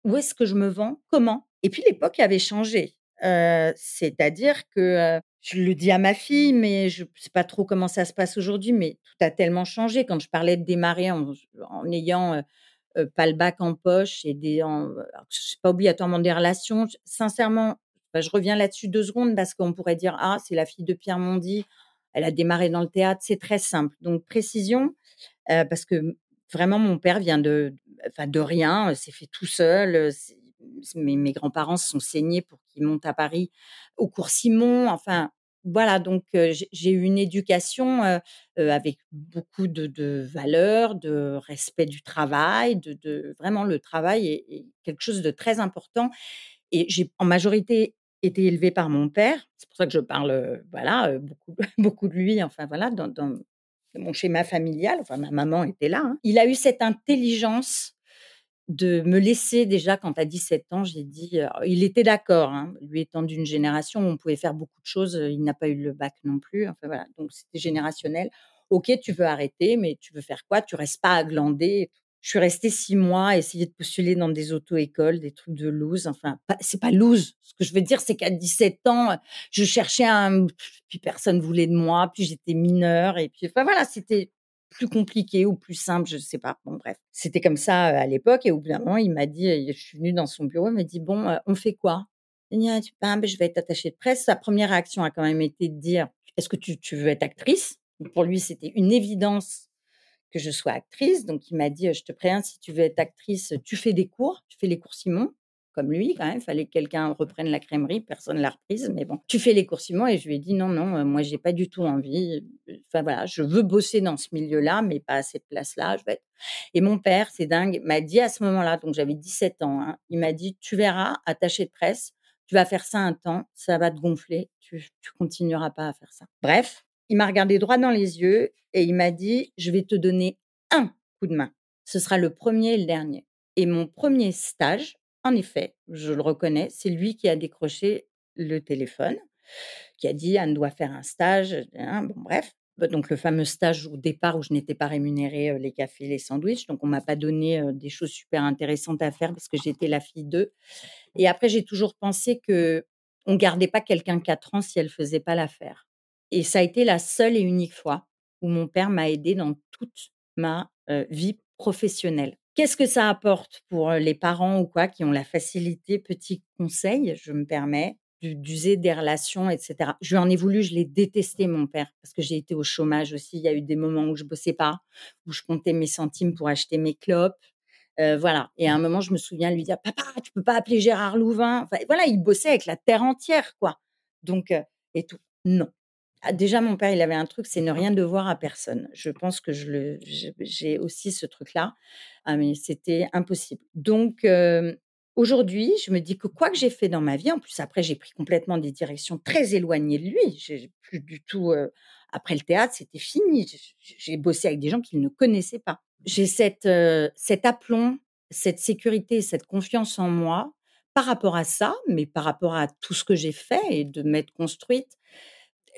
où est-ce que je me vends? Comment?» Et puis l'époque avait changé, c'est-à-dire que, je le dis à ma fille, mais je sais pas trop comment ça se passe aujourd'hui, mais tout a tellement changé. Quand je parlais de démarrer en ayant, pas le bac en poche et alors que c'est pas obligatoirement des relations, sincèrement, bah, je reviens là-dessus 2 secondes parce qu'on pourrait dire: «Ah, c'est la fille de Pierre Mondy, elle a démarré dans le théâtre». C'est très simple. Donc précision, parce que, vraiment mon père vient enfin de rien, s'est fait tout seul, mes grands-parents se sont saignés pour qu'il monte à Paris au cours Simon, enfin voilà. Donc j'ai eu une éducation, avec beaucoup de valeurs, de respect du travail, vraiment le travail est quelque chose de très important, et j'ai en majorité été élevée par mon père. C'est pour ça que je parle, voilà, beaucoup beaucoup de lui, enfin voilà, dans mon schéma familial. Enfin ma maman était là, hein. Il a eu cette intelligence de me laisser déjà quand tu as 17 ans, j'ai dit, il était d'accord, hein, lui étant d'une génération où on pouvait faire beaucoup de choses, il n'a pas eu le bac non plus, enfin voilà, donc c'était générationnel. OK, tu veux arrêter, mais tu veux faire quoi? Tu restes pas à glander. Je suis restée 6 mois à essayer de postuler dans des auto-écoles, des trucs de loose, enfin pas c'est pas loose. Ce que je veux dire, c'est qu'à 17 ans, je cherchais un puis personne voulait de moi, puis j'étais mineure et puis enfin voilà, c'était plus compliqué ou plus simple, je sais pas. Bon bref, c'était comme ça, à l'époque et au bout d'un moment, il m'a dit, je suis venue dans son bureau, il m'a dit: «Bon, on fait quoi?» Il m'a dit: «Ah ben, je vais être attachée de presse». Sa première réaction a quand même été de dire: «Est-ce que tu veux être actrice?» Pour lui, c'était une évidence que je sois actrice. Donc il m'a dit: «Je te préviens, si tu veux être actrice, tu fais des cours, tu fais les cours Simon». Comme lui quand même, il fallait que quelqu'un reprenne la crèmerie, personne l'a reprise, mais bon. «Tu fais les cours Simon» et je lui ai dit: «Non, non, moi j'ai pas du tout envie, enfin voilà, je veux bosser dans ce milieu-là, mais pas à cette place-là, je vais être» et mon père, c'est dingue, m'a dit à ce moment-là, donc j'avais 17 ans, hein, il m'a dit: «Tu verras, attaché de presse, tu vas faire ça un temps, ça va te gonfler, tu continueras pas à faire ça». Bref, il m'a regardé droit dans les yeux et il m'a dit: «Je vais te donner un coup de main. Ce sera le premier et le dernier». Et mon premier stage, en effet, je le reconnais, c'est lui qui a décroché le téléphone, qui a dit: «Anne doit faire un stage», hein, bon bref. Donc le fameux stage au départ où je n'étais pas rémunérée, les cafés, les sandwichs, donc on m'a pas donné, des choses super intéressantes à faire parce que j'étais la fille d'eux. Et après j'ai toujours pensé qu'on gardait pas quelqu'un 4 ans si elle faisait pas l'affaire. Et ça a été la seule et unique fois où mon père m'a aidée dans toute ma, vie professionnelle. Qu'est-ce que ça apporte pour, les parents ou quoi qui ont la facilité? Petit conseil, je me permets, d'user des relations et cetera. Je lui en ai voulu, je l'ai détesté mon père, parce que j'ai été au chômage aussi. Il y a eu des moments où je bossais pas, où je comptais mes centimes pour acheter mes clopes, voilà. Et à un moment, je me souviens lui dire: «Papa, tu peux pas appeler Gérard Louvain?» Enfin voilà, il bossait avec la terre entière quoi, donc et tout. Non. Ah déjà mon père, il avait un truc, c'est ne rien devoir à personne. Je pense que j'ai aussi ce truc-là. Ah mais c'était impossible. Donc aujourd'hui, je me dis que quoi que j'ai fait dans ma vie, en plus après j'ai pris complètement des directions très éloignées de lui. J'ai plus du tout, après le théâtre, c'était fini. J'ai bossé avec des gens qu'il ne connaissait pas. J'ai cet aplomb, cette sécurité, cette confiance en moi par rapport à ça, mais par rapport à tout ce que j'ai fait et de m'être construite,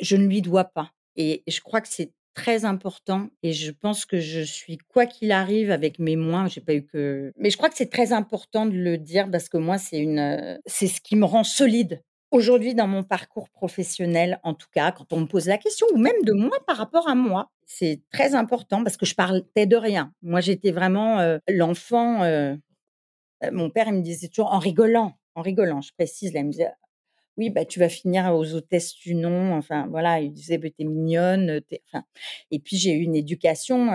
je ne lui dois pas. Et je crois que c'est très important et je pense que je suis quoi qu'il arrive avec mes moins, j'ai pas eu que mais je crois que c'est très important de le dire parce que moi c'est ce qui me rend solide. Aujourd'hui dans mon parcours professionnel, en tout cas, quand on me pose la question ou même de moi par rapport à moi, c'est très important parce que je partais de rien. Moi, j'étais vraiment, l'enfant, mon père, il me disait toujours en rigolant, je précise là, il me disait: «Oui, bah, tu vas finir aux hôtesses du nom», enfin voilà, il disait: «Beh, tu mignonne, enfin et puis j'ai eu une éducation,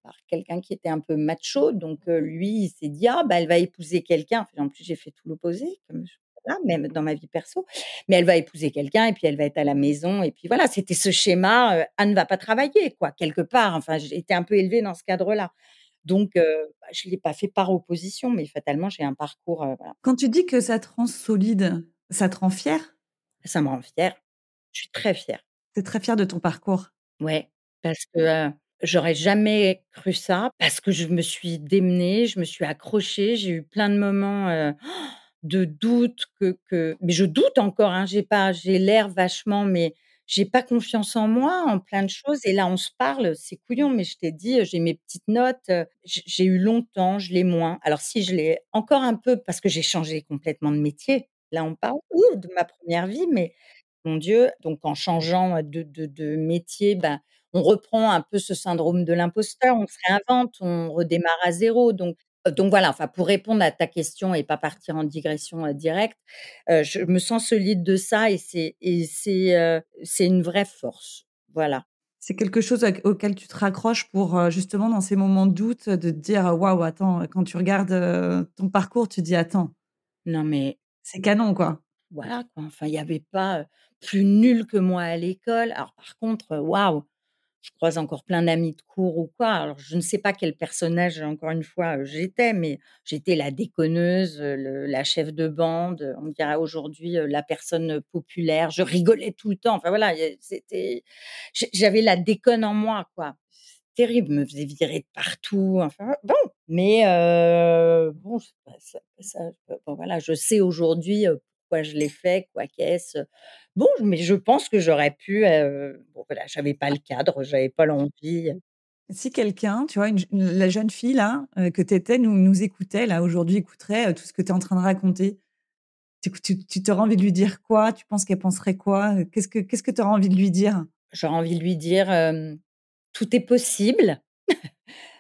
par quelqu'un qui était un peu macho donc lui, il s'est dit: «Ah bah, elle va épouser quelqu'un», enfin en plus j'ai fait tout l'opposé comme je voilà, même dans ma vie perso, mais elle va épouser quelqu'un et puis elle va être à la maison et puis voilà, c'était ce schéma, Anne va pas travailler quoi, quelque part, enfin j'ai été un peu élevée dans ce cadre-là. Donc bah, je l'ai pas fait par opposition, mais fatalement j'ai un parcours, voilà, Quand tu dis que ça te rend solide, ça te rend fière? ça me rend fière. Je suis très fière. Tu es très fière de ton parcours? Ouais, parce que, j'aurais jamais cru ça, parce que je me suis démenée, je me suis accrochée, j'ai eu plein de moments, de doute mais je doute encore, hein, j'ai l'air vachement, mais j'ai pas confiance en moi, en plein de choses et là, on se parle, c'est couillon, mais je t'ai dit, j'ai mes petites notes, j'ai eu longtemps, je l'ai moins. Alors si, je l'ai encore un peu parce que j'ai changé complètement de métier. Là, on parle, de ma première vie, mais mon Dieu, donc en changeant, de métier, ben, on reprend un peu ce syndrome de l'imposteur, on se réinvente, on redémarre à zéro donc voilà, enfin pour répondre à ta question et pas partir en digression, directe, je me sens solide de ça c'est une vraie force. Voilà. C'est quelque chose auquel tu te raccroches pour, justement dans ces moments de doute, de te dire: «Waouh, attends», quand tu regardes, ton parcours, tu dis: «Attends, Non mais c'est canon, quoi». voilà quoi, enfin il y avait pas, plus nul que moi à l'école. Alors par contre, waouh! Je croise encore plein d'amis de cours ou quoi. Alors je ne sais pas quel personnage, encore une fois, j'étais, mais j'étais la déconneuse, la chef de bande, on dirait aujourd'hui, la personne, populaire. Je rigolais tout le temps. Enfin voilà, j'avais la déconne en moi, quoi. terrible, me faisait virer de partout, enfin bon. Mais bon, bon voilà, je sais aujourd'hui, pourquoi je l'ai fait, quoi qu'est-ce. Bon, mais je pense que j'aurais pu, bon voilà, j'avais pas le cadre, j'avais pas l'envie. Si quelqu'un, tu vois, la jeune fille là, que tu étais nous écoutait là, aujourd'hui écouterait, tout ce que tu es en train de raconter, tu aurais envie de lui dire quoi? Tu penses qu'elle penserait quoi? Qu'est-ce que tu aurais envie de lui dire? J'aurais envie de lui dire, «Tout est possible».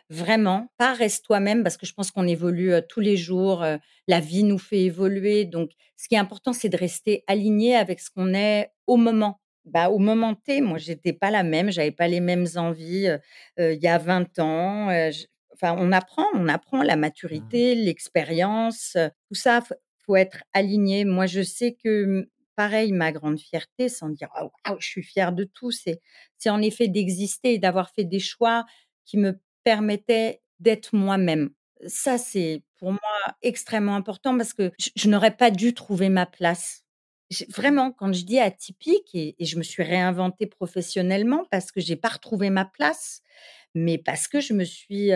Vraiment, pas reste toi-même parce que je pense qu'on évolue, tous les jours, la vie nous fait évoluer donc ce qui est important, c'est de rester aligné avec ce qu'on est au moment. Bah, au moment T, moi, j'étais pas la même, j'avais pas les mêmes envies, il y a 20 ans, j enfin, on apprend la maturité, l'expérience, tout ça, faut être aligné. Moi, je sais que, pareil, ma grande fierté, sans dire: «Ah waouh, je suis fière de tout», c'est en effet d'exister et d'avoir fait des choix qui me permettait d'être moi-même. Ça, c'est pour moi extrêmement important parce que je n'aurais pas dû trouver ma place. Vraiment, quand je dis atypique et je me suis réinventée professionnellement parce que j'ai pas retrouvé ma place, mais parce que je me suis,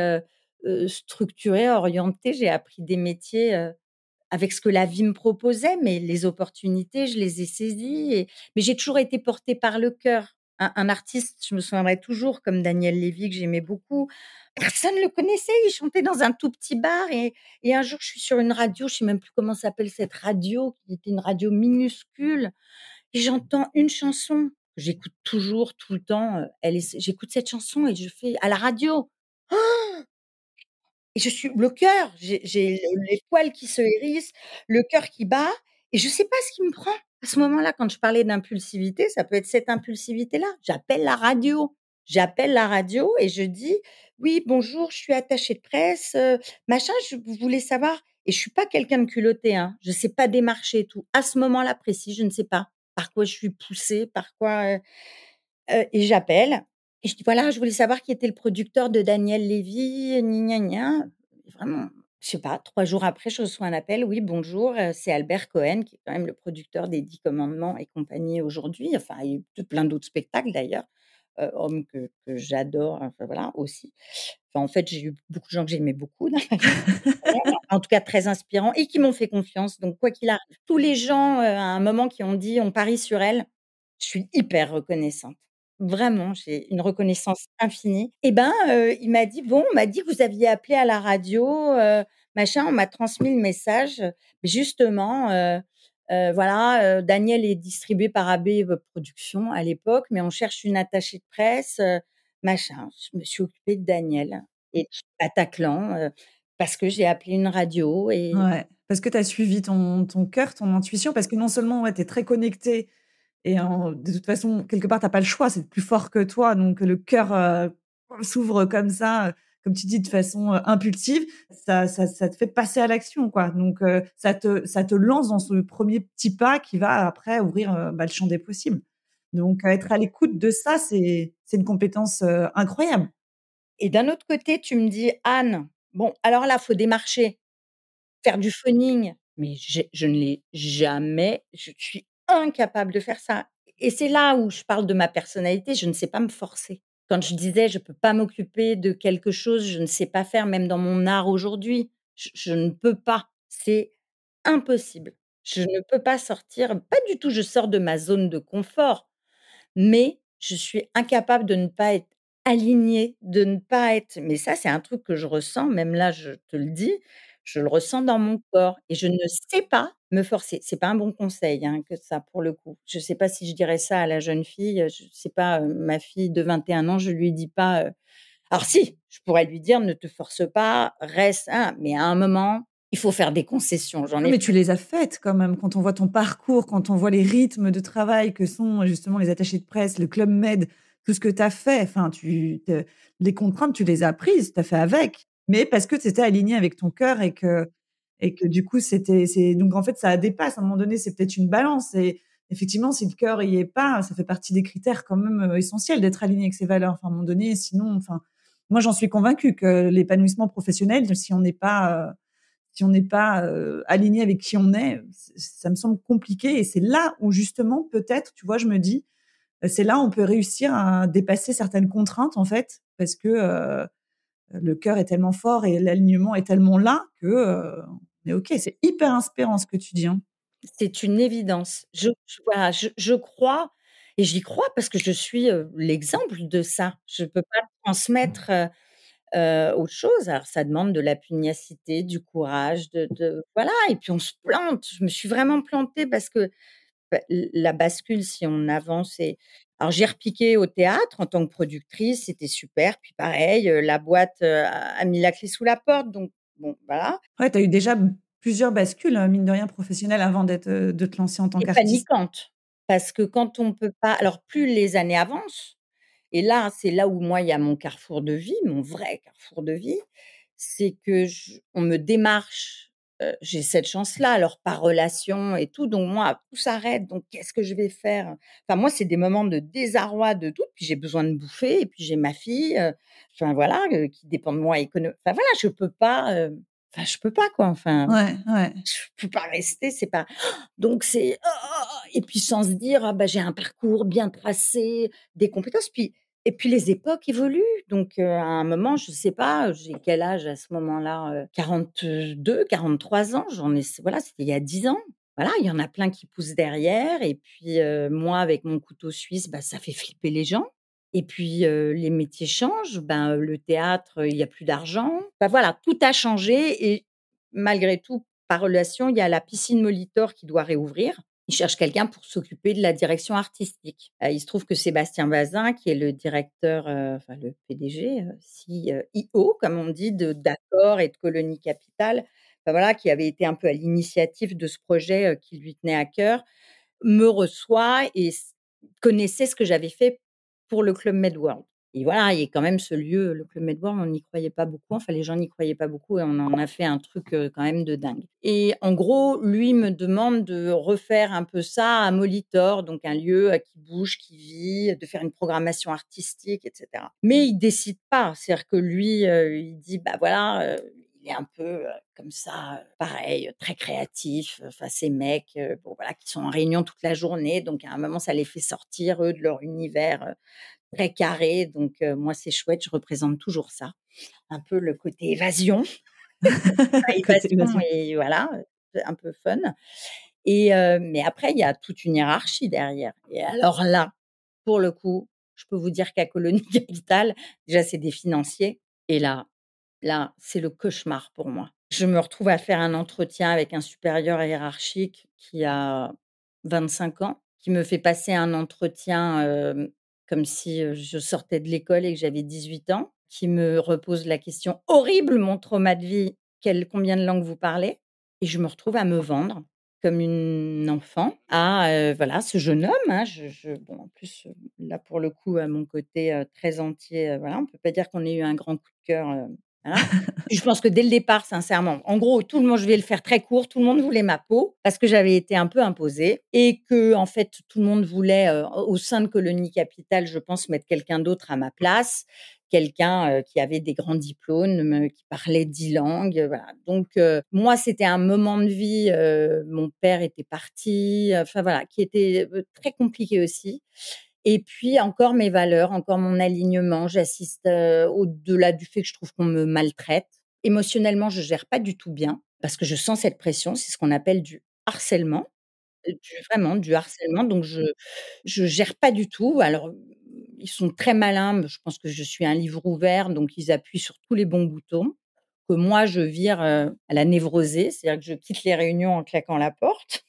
structurée, orientée, j'ai appris des métiers, avec ce que la vie me proposait, mais les opportunités, je les ai saisies mais j'ai toujours été portée par le cœur. Un artiste, je me souviendrai toujours, comme Daniel Lévy, que j'aimais beaucoup. Personne ne le connaissait, il chantait dans un tout petit bar et un jour, je suis sur une radio, je sais même plus comment s'appelle cette radio, qui était une radio minuscule et j'entends une chanson que j'écoute toujours, tout le temps, j'écoute cette chanson et je fais à la radio. Et je suis le cœur, j'ai les poils qui se hérissent, le cœur qui bat et je sais pas ce qui me prend. À ce moment-là, quand je parlais d'impulsivité, ça peut être cette impulsivité-là. J'appelle la radio et je dis: «Oui, bonjour, je suis attachée de presse, machin, je voulais savoir» et je suis pas quelqu'un de culotté, hein. Je sais pas démarcher et tout. À ce moment-là précis, je ne sais pas par quoi je suis poussée, par quoi, et j'appelle et je dis: «Voilà, je voulais savoir qui était le producteur de Daniel Lévy, gna gna gna». Vraiment, je sais pas, 3 jours après, je reçois un appel: «Oui, bonjour, c'est Albert Cohen», qui est quand même le producteur des 10 commandements et compagnie aujourd'hui, enfin et de plein d'autres spectacles d'ailleurs, homme que j'adore, enfin voilà, aussi. Enfin, en fait, j'ai eu beaucoup de gens que j'aimais beaucoup dans ma vie, voilà, en tout cas très inspirants et qui m'ont fait confiance, donc quoi qu'il arrive. Tous les gens, à un moment qui ont dit: «On parie sur elle», je suis hyper reconnaissante. Vraiment, j'ai une reconnaissance infinie. Et ben, il m'a dit: «Bon, on m'a dit que vous aviez appelé à la radio, machin, on m'a transmis le message, justement, voilà, Daniel est distribué par AB, Productions à l'époque, mais on cherche une attachée de presse, machin». Je me suis occupée de Daniel et Bataclan, parce que j'ai appelé une radio et Ouais, parce que tu as suivi ton cœur, ton intuition, parce que non seulement, ouais, tu es très connectée et de toute façon, quelque part, tu as pas le choix, c'est plus fort que toi, donc le cœur, s'ouvre comme ça, comme tu dis, de façon, impulsive, ça te fait passer à l'action, quoi, donc ça te lance dans ce premier petit pas qui va après ouvrir, bah, le champ des possibles, donc être à l'écoute de ça, c'est une compétence, incroyable. d'un autre côté, tu me dis: «Anne, bon, alors là, faut démarcher». Faire du phoning, mais je ne l'ai jamais je suis incapable de faire ça et c'est là où je parle de ma personnalité, je ne sais pas me forcer. Quand je disais: «Je peux pas m'occuper de quelque chose, je ne sais pas faire», même dans mon art aujourd'hui, je ne peux pas, c'est impossible. Je ne peux pas sortir, pas du tout, je sors de ma zone de confort, mais je suis incapable de ne pas être alignée, de ne pas être mais ça, c'est un truc que je ressens, même là, je te le dis, je le ressens dans mon corps et je ne sais pas me forcer. C'est pas un bon conseil, hein, que ça, pour le coup. Je sais pas si je dirais ça à la jeune fille, je sais pas, ma fille de 21 ans, je lui dis pas, alors si, je pourrais lui dire: «Ne te force pas, reste, hein», mais à un moment, il faut faire des concessions. J'en Non, ai mais tu fait. les as faites quand même. Quand on voit ton parcours, quand on voit les rythmes de travail que sont justement les attachés de presse, le Club Med, tout ce que tu as fait, enfin, les contraintes, tu les as prises, tu as fait avec, mais parce que tu étais aligné avec ton cœur et que du coup, donc en fait, ça dépasse. À un moment donné, c'est peut-être une balance et effectivement, si le cœur y est pas, ça fait partie des critères quand même, essentiels d'être aligné avec ses valeurs. Enfin, à un moment donné, sinon, enfin, moi, j'en suis convaincue que l'épanouissement professionnel, si on n'est pas, aligné avec qui on est, ça me semble compliqué et c'est là où justement peut-être, tu vois, je me dis, c'est là où on peut réussir à dépasser certaines contraintes en fait, parce que le cœur est tellement fort et l'alignement est tellement là que on est OK. C'est hyper inspirant ce que tu dis, hein. C'est une évidence. Voilà, je crois et j'y crois parce que je suis, l'exemple de ça. Je peux pas transmettre, autre chose. Alors ça demande de la pugnacité, du courage, de voilà et puis on se plante. Je me suis vraiment plantée parce que, bah, la bascule, si on avance et alors j'ai repiqué au théâtre en tant que productrice, c'était super. Puis pareil, la boîte, a mis la clé sous la porte donc bon, voilà. Ouais, tu as eu déjà plusieurs bascules, mine de rien professionnelles avant de te lancer en tant Et qu'artiste. paniquante, parce que quand on peut pas alors plus les années avancent et là, c'est là où moi, il y a mon carrefour de vie, mon vrai carrefour de vie, c'est que on me démarche, j'ai cette chance-là, alors par relation et tout, donc moi, tout s'arrête, donc qu'est-ce que je vais faire? Enfin moi, c'est des moments de désarroi, de tout, puis j'ai besoin de bouffer et puis j'ai ma fille, enfin voilà, qui dépend de moi enfin voilà, je peux pas, je peux pas quoi, enfin, Ouais, ouais. je peux pas rester, c'est pas donc c'est et puis sans se dire: «Ah bah, j'ai un parcours bien tracé, des compétences». Puis les époques évoluent, donc à un moment, je sais pas, j'ai quel âge à ce moment-là? 42-43 ans, j'en ai voilà, c'était il y a 10 ans. Voilà, il y en a plein qui poussent derrière et puis, moi avec mon couteau suisse, bah, ça fait flipper les gens et puis, les métiers changent, ben, le théâtre, il y a plus d'argent. Bah, voilà, tout a changé et malgré tout, par relation, il y a la piscine Molitor qui doit réouvrir. Ils cherchent quelqu'un pour s'occuper de la direction artistique. Il se trouve que Sébastien Bazin, qui est le directeur, enfin le PDG, CEO comme on dit d'Accor et de Colonie Capital, enfin voilà, qui avait été un peu à l'initiative de ce projet, qui lui tenait à cœur, me reçoit et connaissait ce que j'avais fait pour le Club Med World. Et voilà, il y a quand même ce lieu, le Club Med World, on n'y croyait pas beaucoup, enfin les gens n'y croyaient pas beaucoup et on en a fait un truc, quand même de dingue. Et en gros, lui me demande de refaire un peu ça à Molitor, donc un lieu, qui bouge, qui vit, de faire une programmation artistique et cetera. Mais il décide pas, c'est-à-dire que lui, il dit: «Bah voilà», il est un peu, comme ça, pareil, très créatif, enfin ces mecs, bon voilà, qui sont en réunion toute la journée, donc à un moment ça les fait sortir eux de leur univers, très carré, donc moi c'est chouette, je représente toujours ça. Un peu le côté évasion, pas Côté évasion évasion. et voilà, un peu fun et mais après il y a toute une hiérarchie derrière et alors là, pour le coup, je peux vous dire qu'à Colonie Capital, déjà c'est des financiers et là, c'est le cauchemar pour moi. Je me retrouve à faire un entretien avec un supérieur hiérarchique qui a 25 ans, qui me fait passer un entretien, comme si, je sortais de l'école et que j'avais 18 ans, qui me repose la question horrible, mon trauma de vie: «Combien de langues vous parlez?» Et je me retrouve à me vendre comme une enfant à, voilà, ce jeune homme, hein. Bon, en plus, là, pour le coup, à mon côté, très entier, voilà, on peut pas dire qu'on ait eu un grand coup de cœur, voilà. Je pense que dès le départ, sincèrement, en gros, tout le monde je vais le faire très court, tout le monde voulait ma peau parce que j'avais été un peu imposée et que en fait, tout le monde voulait, au sein de Colonie Capital, je pense, mettre quelqu'un d'autre à ma place, quelqu'un, qui avait des grands diplômes, qui parlait 10 langues, voilà. Donc moi, c'était un moment de vie, mon père était parti, enfin voilà, qui était, très compliqué aussi et puis encore mes valeurs, encore mon alignement. J'assiste, au-delà du fait que je trouve qu'on me maltraite. Émotionnellement, je gère pas du tout bien parce que je sens cette pression. C'est ce qu'on appelle du harcèlement, vraiment du harcèlement. Donc je gère pas du tout. Alors, ils sont très malins, je pense que je suis un livre ouvert, donc ils appuient sur tous les bons boutons. Que moi je vire, à la névrosée, c'est-à-dire que je quitte les réunions en claquant la porte.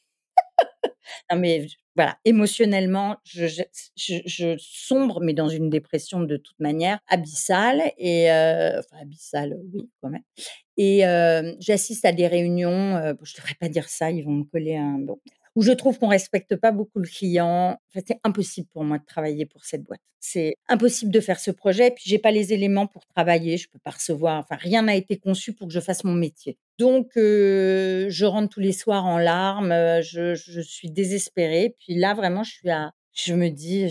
Non, mais voilà, émotionnellement, je sombre, mais dans une dépression de toute manière abyssale et enfin abyssale, oui, quand même et j'assiste à des réunions, bon, je devrais pas dire ça, ils vont me coller un bon, où je trouve qu'on respecte pas beaucoup le client. En fait, c'est impossible pour moi de travailler pour cette boîte. C'est impossible de faire ce projet, puis j'ai pas les éléments pour travailler, je peux pas recevoir enfin rien n'a été conçu pour que je fasse mon métier. Donc je rentre tous les soirs en larmes, je suis désespérée. Puis là, vraiment, je me dis: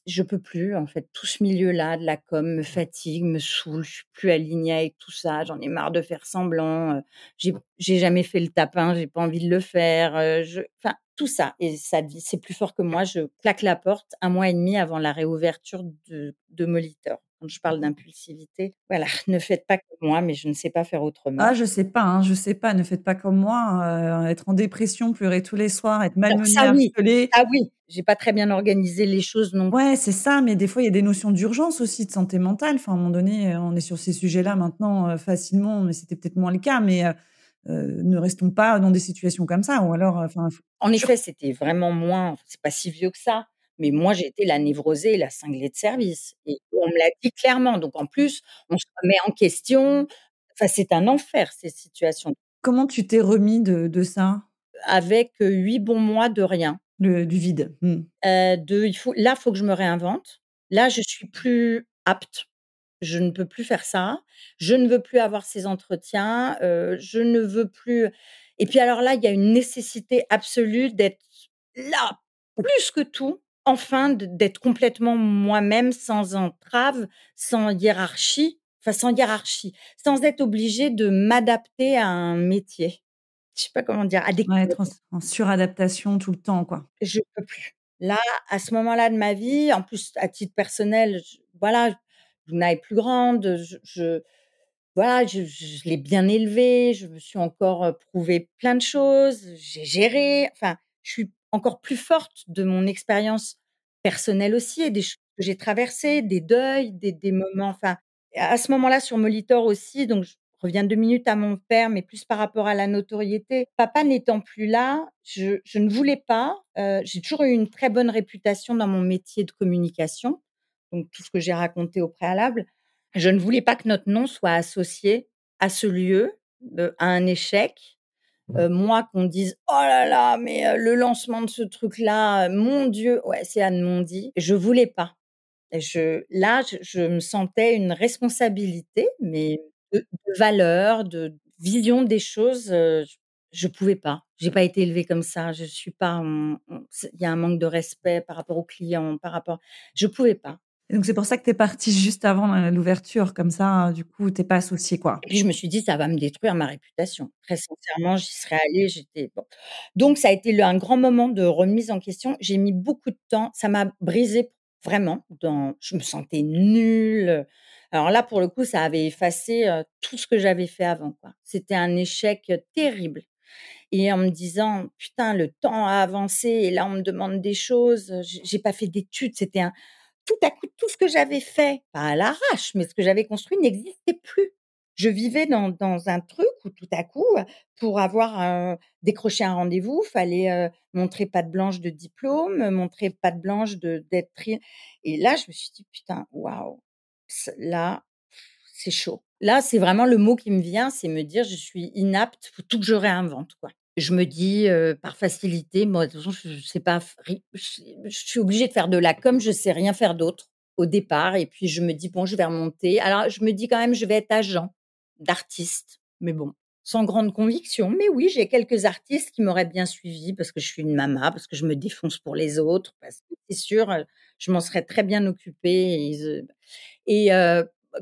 «Je peux plus, en fait, tout ce milieu-là de la com me fatigue, me saoule, je suis plus alignée avec tout ça, j'en ai marre de faire semblant, j'ai jamais fait le tapin, j'ai pas envie de le faire, enfin, tout ça et ça devient c'est plus fort que moi. Je claque la porte 1 mois et demi avant la réouverture de Molitor. quand je parle d'impulsivité. Voilà, ne faites pas comme moi, mais je ne sais pas faire autrement. Ah, je sais pas, hein, je sais pas, ne faites pas comme moi, être en dépression, pleurer tous les soirs, être Bon, malmené, harcelé. ça oui, j'ai pas très bien organisé les choses non Ouais, c'est ça, mais des fois, il y a des notions d'urgence aussi, de santé mentale. Enfin, à un moment donné, on est sur ces sujets-là maintenant, facilement, mais c'était peut-être moins le cas, mais ne restons pas dans des situations comme ça ou alors, enfin, f En sur effet, c'était vraiment moins c'est pas si vieux que ça, mais moi, j'ai été la névrosée, la cinglée de service et on me l'a dit clairement. Donc en plus, on se remet en question. Enfin, c'est un enfer ces situations. comment tu t'es remis de ça? Avec, 8 bons mois de rien, Le du vide? Mmh. de faut que je me réinvente. Là, je suis plus apte. Je ne peux plus faire ça. Je ne veux plus avoir ces entretiens, je ne veux plus et puis alors là, il y a une nécessité absolue d'être là, plus que tout, enfin d'être complètement moi-même, sans entrave, sans hiérarchie, enfin sans hiérarchie, sans être obligée de m'adapter à un métier. Je sais pas comment dire, à des Ouais, être codes. en suradaptation tout le temps, quoi. Je peux plus. Là, à ce moment-là de ma vie, en plus à titre personnel, voilà, Luna est plus grande, voilà, je l'ai bien élevée, je me suis encore, prouvé plein de choses, j'ai géré, enfin, je suis encore plus forte de mon expérience personnelle aussi et des choses que j'ai traversées, des deuils, des moments, enfin, à ce moment-là sur Molitor aussi, donc je reviens 2 minutes à mon père, mais plus par rapport à la notoriété. Papa n'étant plus là, je ne voulais pas, j'ai toujours eu une très bonne réputation dans mon métier de communication, donc tout ce que j'ai raconté au préalable. Je ne voulais pas que notre nom soit associé à ce lieu, à un échec. Moi, qu'on dise: «Oh là là, mais le lancement de ce truc-là, mon Dieu!» Ouais, c'est Anne Mondy. Je voulais pas. Et je me sentais une responsabilité, mais de valeur, de vision des choses, je pouvais pas. J'ai pas été élevée comme ça. Je suis pas il y a un manque de respect par rapport aux clients, par rapport je pouvais pas. Et donc c'est pour ça que tu es partie juste avant l'ouverture, comme ça, du coup, tu es pas associée, quoi? Et puis je me suis dit: «Ça va me détruire ma réputation». Très sincèrement, j'y serais allée, j'étais bon. Donc ça a été un grand moment de remise en question. J'ai mis beaucoup de temps, ça m'a brisée vraiment je me sentais nulle, alors là, pour le coup, ça avait effacé, tout ce que j'avais fait avant, quoi. C'était un échec, terrible et en me disant: «Putain, le temps a avancé et là, on me demande des choses, j'ai pas fait d'études». C'était un tout à coup, tout ce que j'avais fait, pas à l'arrache, mais ce que j'avais construit n'existait plus. Je vivais dans un truc où tout à coup, pour avoir, décroché un rendez-vous, fallait, montrer patte blanche de diplôme, montrer patte blanche d'être tri et là, je me suis dit: «Putain, waouh, là, c'est chaud». Là, c'est vraiment le mot qui me vient, c'est me dire: «Je suis inapte, faut tout que je réinvente, quoi». Je me dis, par facilité, moi, de toute façon, je sais pas f ri je suis obligée de faire de la com, je sais rien faire d'autre au départ et puis je me dis: «Bon, je vais remonter». Alors je me dis quand même: «Je vais être agent d'artiste», mais bon, sans grande conviction. Mais oui, j'ai quelques artistes qui m'auraient bien suivie parce que je suis une maman, parce que je me défonce pour les autres, parce que c'est sûr, je m'en serais très bien occupée et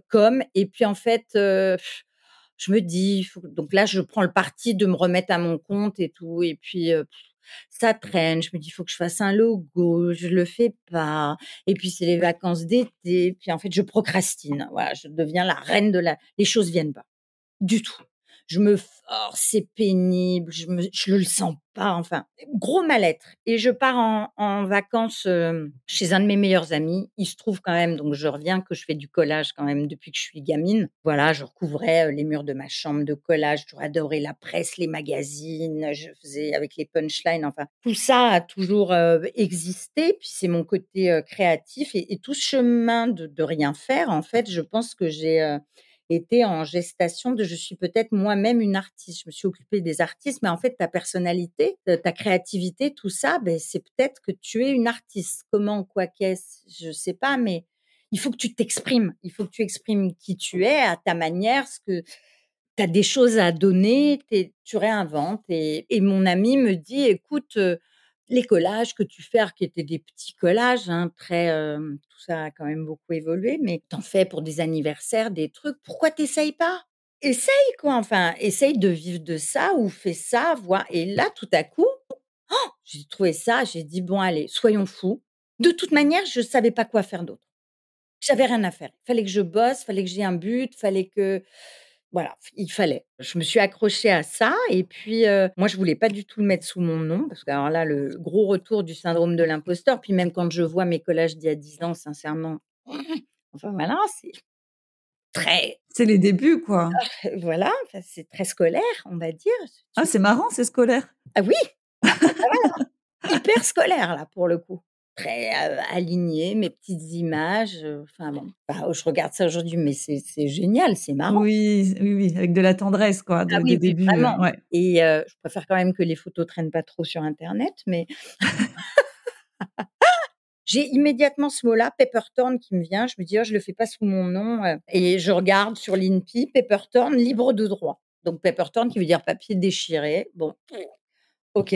com et puis en fait, je me dis: «Il faut» donc là, je prends le parti de me remettre à mon compte et tout et puis, ça traîne. Je me dis: «Il faut que je fasse un logo», je le fais pas et puis c'est les vacances d'été, puis en fait, je procrastine. Voilà, je deviens la reine de la les choses viennent pas. Du tout. Je me force, c'est pénible, je le sens pas, enfin, gros mal-être et je pars en vacances, chez un de mes meilleurs amis. Il se trouve quand même, donc je reviens, que je fais du collage quand même depuis que je suis gamine. Voilà, je recouvrais, les murs de ma chambre de collage. J'aurais adoré la presse, les magazines, je faisais avec les punchlines, enfin, tout ça a toujours, existé. Puis c'est mon côté, créatif et tout ce chemin de rien faire, en fait, je pense que j'ai, était en gestation je suis peut-être moi-même une artiste. Je me suis occupée des artistes, mais en fait, ta personnalité, ta créativité, tout ça, ben c'est peut-être que tu es une artiste. Comment, quoi, qu'est-ce? Je sais pas, mais il faut que tu t'exprimes. Il faut que tu exprimes qui tu es à ta manière, ce que tu as des choses à donner, tu réinventes et mon ami me dit: «Écoute, les collages que tu fais», alors qui étaient des petits collages, hein, très, tout ça a quand même beaucoup évolué, mais tu en fais pour des anniversaires, des trucs. Pourquoi tu essayes pas? Essaye quoi, enfin, essaye de vivre de ça ou fais ça, vois et là, tout à coup, j'ai trouvé ça, j'ai dit: «Bon allez, soyons fous». De toute manière, je savais pas quoi faire d'autre. J'avais rien à faire. Il fallait que je bosse, fallait que j'ai un but, fallait que voilà, il fallait. Je me suis accrochée à ça et puis, moi, je voulais pas du tout le mettre sous mon nom parce que alors là, le gros retour du syndrome de l'imposteur, puis même quand je vois mes collages d'il y a 10 ans, sincèrement, enfin voilà, c'est très C'est les débuts, quoi. voilà, enfin, c'est très scolaire, on va dire. Ah, c'est marrant, c'est scolaire. Ah oui! Hyper scolaire là, pour le coup. Très, aligné, mes petites images, enfin bon, bah, je regarde ça aujourd'hui, mais c'est génial, c'est marrant. Oui, oui, oui, avec de la tendresse, quoi, Ah de oui, des oui, débuts, vraiment ouais. et je préfère quand même que les photos traînent pas trop sur internet, mais j'ai immédiatement ce mot-là, Pepperthorn, qui me vient. Je me dis: «Oh, je le fais pas sous mon nom», et je regarde sur l'INPI, Pepperthorn, libre de droit. Donc Pepperthorn qui veut dire papier déchiré. Bon, OK.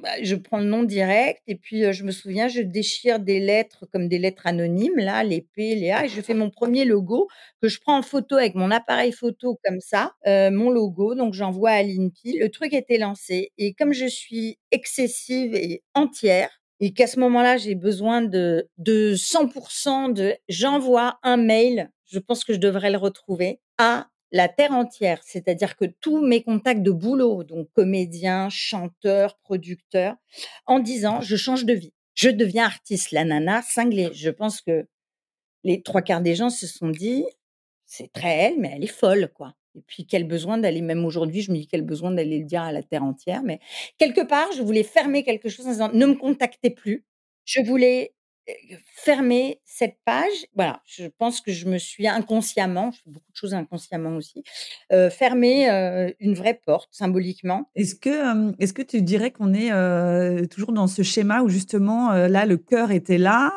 Bah, je prends le nom direct et puis, je me souviens, je déchire des lettres comme des lettres anonymes là, les P, les A et je fais mon premier logo que je prends en photo avec mon appareil photo comme ça, mon logo, donc j'envoie à l'INPI. Le truc était lancé et comme je suis excessive et entière et qu'à ce moment-là, j'ai besoin de 100 de j'envoie un mail, je pense que je devrais le retrouver, à la terre entière, c'est-à-dire que tous mes contacts de boulot, donc comédiens, chanteurs, producteurs, en disant: «Je change de vie, je deviens artiste». La nana cinglée. Je pense que les 3/4 des gens se sont dit: «C'est très elle, mais elle est folle, quoi» et puis quel besoin d'aller même aujourd'hui, je me dis: «Quel besoin d'aller le dire à la terre entière», mais quelque part, je voulais fermer quelque chose en disant: «Ne me contactez plus». Je voulais, fermer cette page. Voilà, je pense que je me suis inconsciemment, je fais beaucoup de choses inconsciemment aussi, fermé, une vraie porte symboliquement. Est-ce que tu dirais qu'on est, toujours dans ce schéma où justement, là, le cœur était là,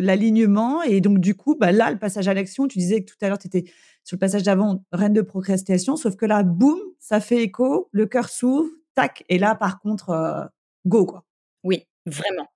l'alignement et donc du coup, bah, là, le passage à l'action, tu disais que tout à l'heure, tu étais sur le passage d'avant, reine de procrastination, sauf que là, boum, ça fait écho, le cœur s'ouvre, tac et là, par contre, go, quoi. Oui, vraiment.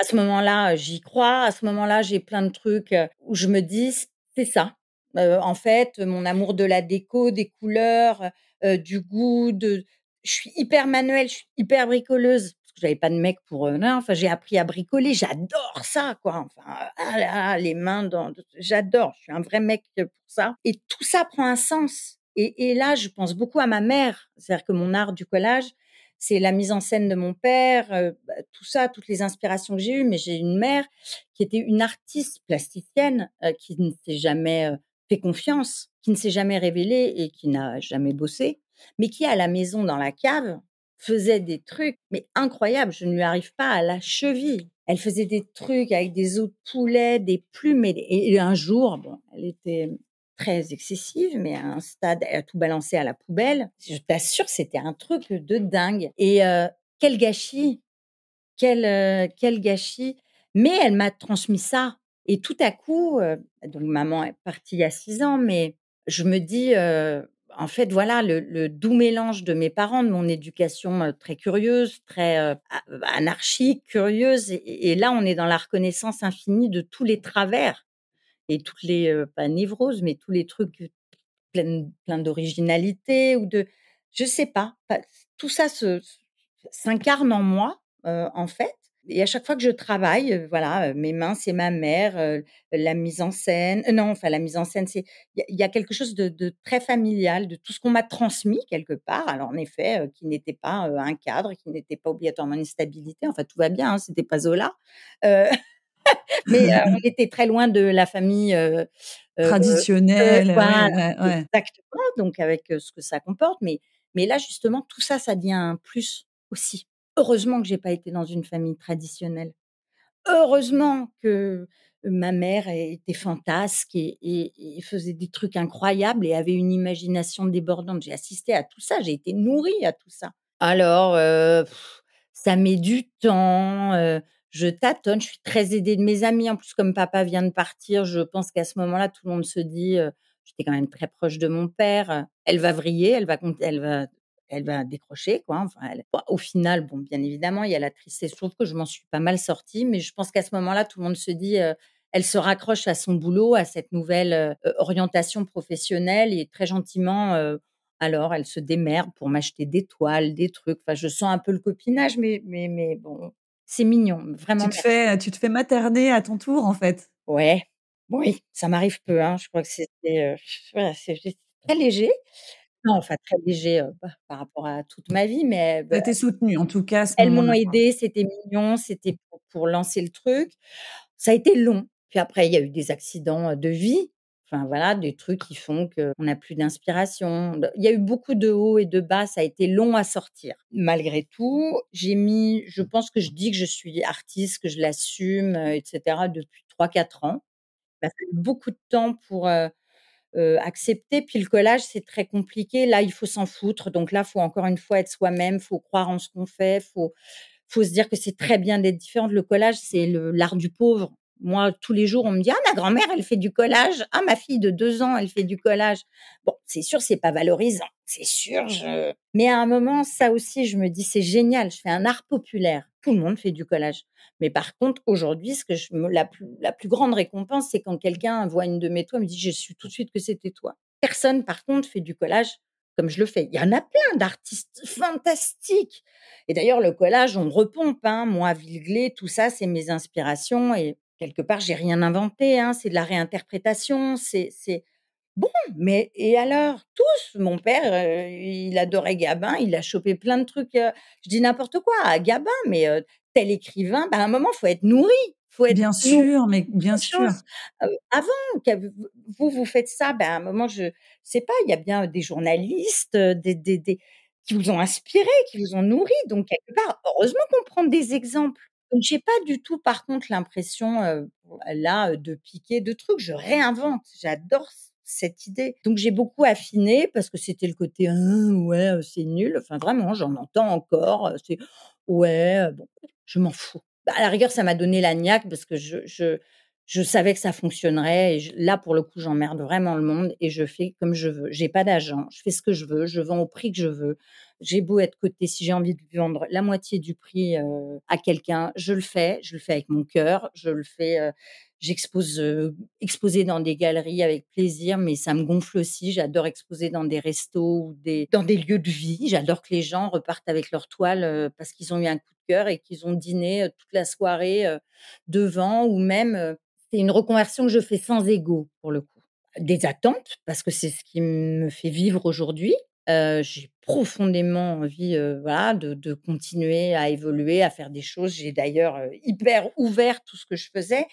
À ce moment-là, j'y crois. À ce moment-là, j'ai plein de trucs, où je me dis: «C'est ça». En fait, mon amour de la déco, des couleurs, du goût, je suis hyper manuelle, je suis hyper bricoleuse parce que j'avais pas de mec pour, non, enfin, j'ai appris à bricoler. J'adore ça, quoi. Enfin, ah là là, les mains dans j'adore. Je suis un vrai mec, pour ça et tout ça prend un sens et là, je pense beaucoup à ma mère. C'est-à-dire que mon art du collage, c'est la mise en scène de mon père, bah, tout ça, toutes les inspirations que j'ai eues. Mais j'ai une mère qui était une artiste plasticienne, qui ne s'est jamais, fait confiance, qui ne s'est jamais révélée et qui n'a jamais bossé, mais qui à la maison dans la cave faisait des trucs, mais incroyables. Je ne lui arrive pas à la cheville. Elle faisait des trucs avec des os de poulet, des plumes et un jour, bon, elle était très excessive, mais à un stade, elle a tout balancé à la poubelle. Je t'assure, c'était un truc de dingue et quel gâchis! Quel gâchis! Mais elle m'a transmis ça et tout à coup, donc maman est partie il y a 6 ans, mais je me dis, en fait, voilà, le doux mélange de mes parents, de mon éducation, très curieuse, très, anarchique, curieuse et là, on est dans la reconnaissance infinie de tous les travers et toutes les, pas névroses, mais tous les trucs plein d'originalité ou de je sais pas, tout ça s'incarne en moi, en fait et à chaque fois que je travaille, voilà, mes mains, c'est ma mère, la mise en scène non, enfin, la mise en scène, c'est il y a quelque chose de très familial, de tout ce qu'on m'a transmis quelque part. Alors en effet, qui n'était pas, un cadre, qui n'était pas obligatoirement une stabilité, enfin tout va bien, hein, c'était pas Zola, heu mais on était très loin de la famille, heu Traditionnel, voilà, ouais, ouais, ouais. exactement, donc avec, ce que ça comporte, mais là justement tout ça, ça devient un plus aussi. Heureusement que j'ai pas été dans une famille traditionnelle. Heureusement que ma mère était fantasque et faisait des trucs incroyables et avait une imagination débordante. J'ai assisté à tout ça, j'ai été nourrie à tout ça. Alors, ça met du temps, je tâtonne, je suis très aidée de mes amis. En plus, comme papa vient de partir, je pense qu'à ce moment-là, tout le monde se dit, j'étais quand même très proche de mon père, elle va vriller, elle va décrocher quoi, enfin elle bon, au final, bon, bien évidemment, il y a la tristesse. Je trouve que je m'en suis pas mal sortie, mais je pense qu'à ce moment-là, tout le monde se dit, elle se raccroche à son boulot, à cette nouvelle, orientation professionnelle et très gentiment, alors elle se démerde pour m'acheter des toiles, des trucs. Enfin, je sens un peu le copinage, mais bon, c'est mignon, vraiment merci. Tu te fais materner à ton tour, en fait. Ouais, Oui, ça m'arrive peu, hein. Je crois que c'était, voilà, c'était très léger. Non, enfin très léger, par rapport à toute ma vie, mais Tu as été soutenue en tout cas à ce elles m'ont moment-là. aidée, c'était mignon, c'était pour lancer le truc. Ça a été long. Puis après, il y a eu des accidents, de vie. Enfin voilà, des trucs qui font qu'on n'a plus d'inspiration. Il y a eu beaucoup de hauts et de bas, ça a été long à sortir. Malgré tout, je pense que je dis que je suis artiste, que je l'assume, et cetera depuis 3-4 ans. Il m'a fallu beaucoup de temps pour, accepter. Puis le collage, c'est très compliqué. Là, il faut s'en foutre. Donc là, faut encore une fois être soi-même, faut croire en ce qu'on fait, faut se dire que c'est très bien d'être différente. Le collage, c'est l'art du pauvre. Moi, tous les jours, on me dit: «Ah, ma grand-mère, elle fait du collage. Ah, ma fille de 2 ans, elle fait du collage». Bon, c'est sûr, c'est pas valorisant. C'est sûr, mais à un moment, ça aussi, je me dis: «C'est génial, je fais un art populaire». Tout le monde fait du collage. Mais par contre, aujourd'hui, ce que je me la plus grande récompense, c'est quand quelqu'un voit une de mes toiles, me dit: «J'ai su tout de suite que c'était toi». Personne, par contre, fait du collage comme je le fais. Il y en a plein d'artistes fantastiques et d'ailleurs le collage, on repompe, hein. Moi, Villeglé, tout ça, c'est mes inspirations et quelque part, j'ai rien inventé, hein. C'est de la réinterprétation, c'est bon, mais et alors? Tous! Mon père, il adorait Gabin, il a chopé plein de trucs, je dis n'importe quoi à Gabin, mais tel écrivain, bah, à un moment, faut être nourri, faut être Bien nourri sûr, mais bien d'autre sûr. chose. Avant que vous faites ça, ben, à un moment, je sais pas, il y a bien des journalistes, des qui vous ont inspiré, qui vous ont nourri, donc quelque part, heureusement qu'on prend des exemples. Donc j'ai pas du tout, par contre, l'impression, là, de piquer de trucs. Je réinvente. J'adore cette idée. Donc j'ai beaucoup affiné parce que c'était le côté: «Hein, ouais, c'est nul». Enfin vraiment, j'en entends encore, c'est: «Ouais, bon». Je m'en fous. Bah, à la rigueur, ça m'a donné la niaque parce que je savais que ça fonctionnerait et là, pour le coup, j'emmerde vraiment le monde et je fais comme je veux. J'ai pas d'agent, je fais ce que je veux, je vends au prix que je veux. J'ai beau être cotée, si j'ai envie de vendre la moitié du prix, à quelqu'un, je le fais avec mon cœur, je le fais, j'expose, exposer dans des galeries avec plaisir, mais ça me gonfle aussi. J'adore exposer dans des restos ou dans des lieux de vie. J'adore que les gens repartent avec leurs toiles, parce qu'ils ont eu un coup de cœur et qu'ils ont dîné, toute la soirée, devant ou même, c'est une reconversion que je fais sans ego, pour le coup. Des attentes, parce que c'est ce qui me fait vivre aujourd'hui. J'ai profondément envie, voilà, de continuer à évoluer, à faire des choses. J'ai d'ailleurs, hyper ouvert tout ce que je faisais.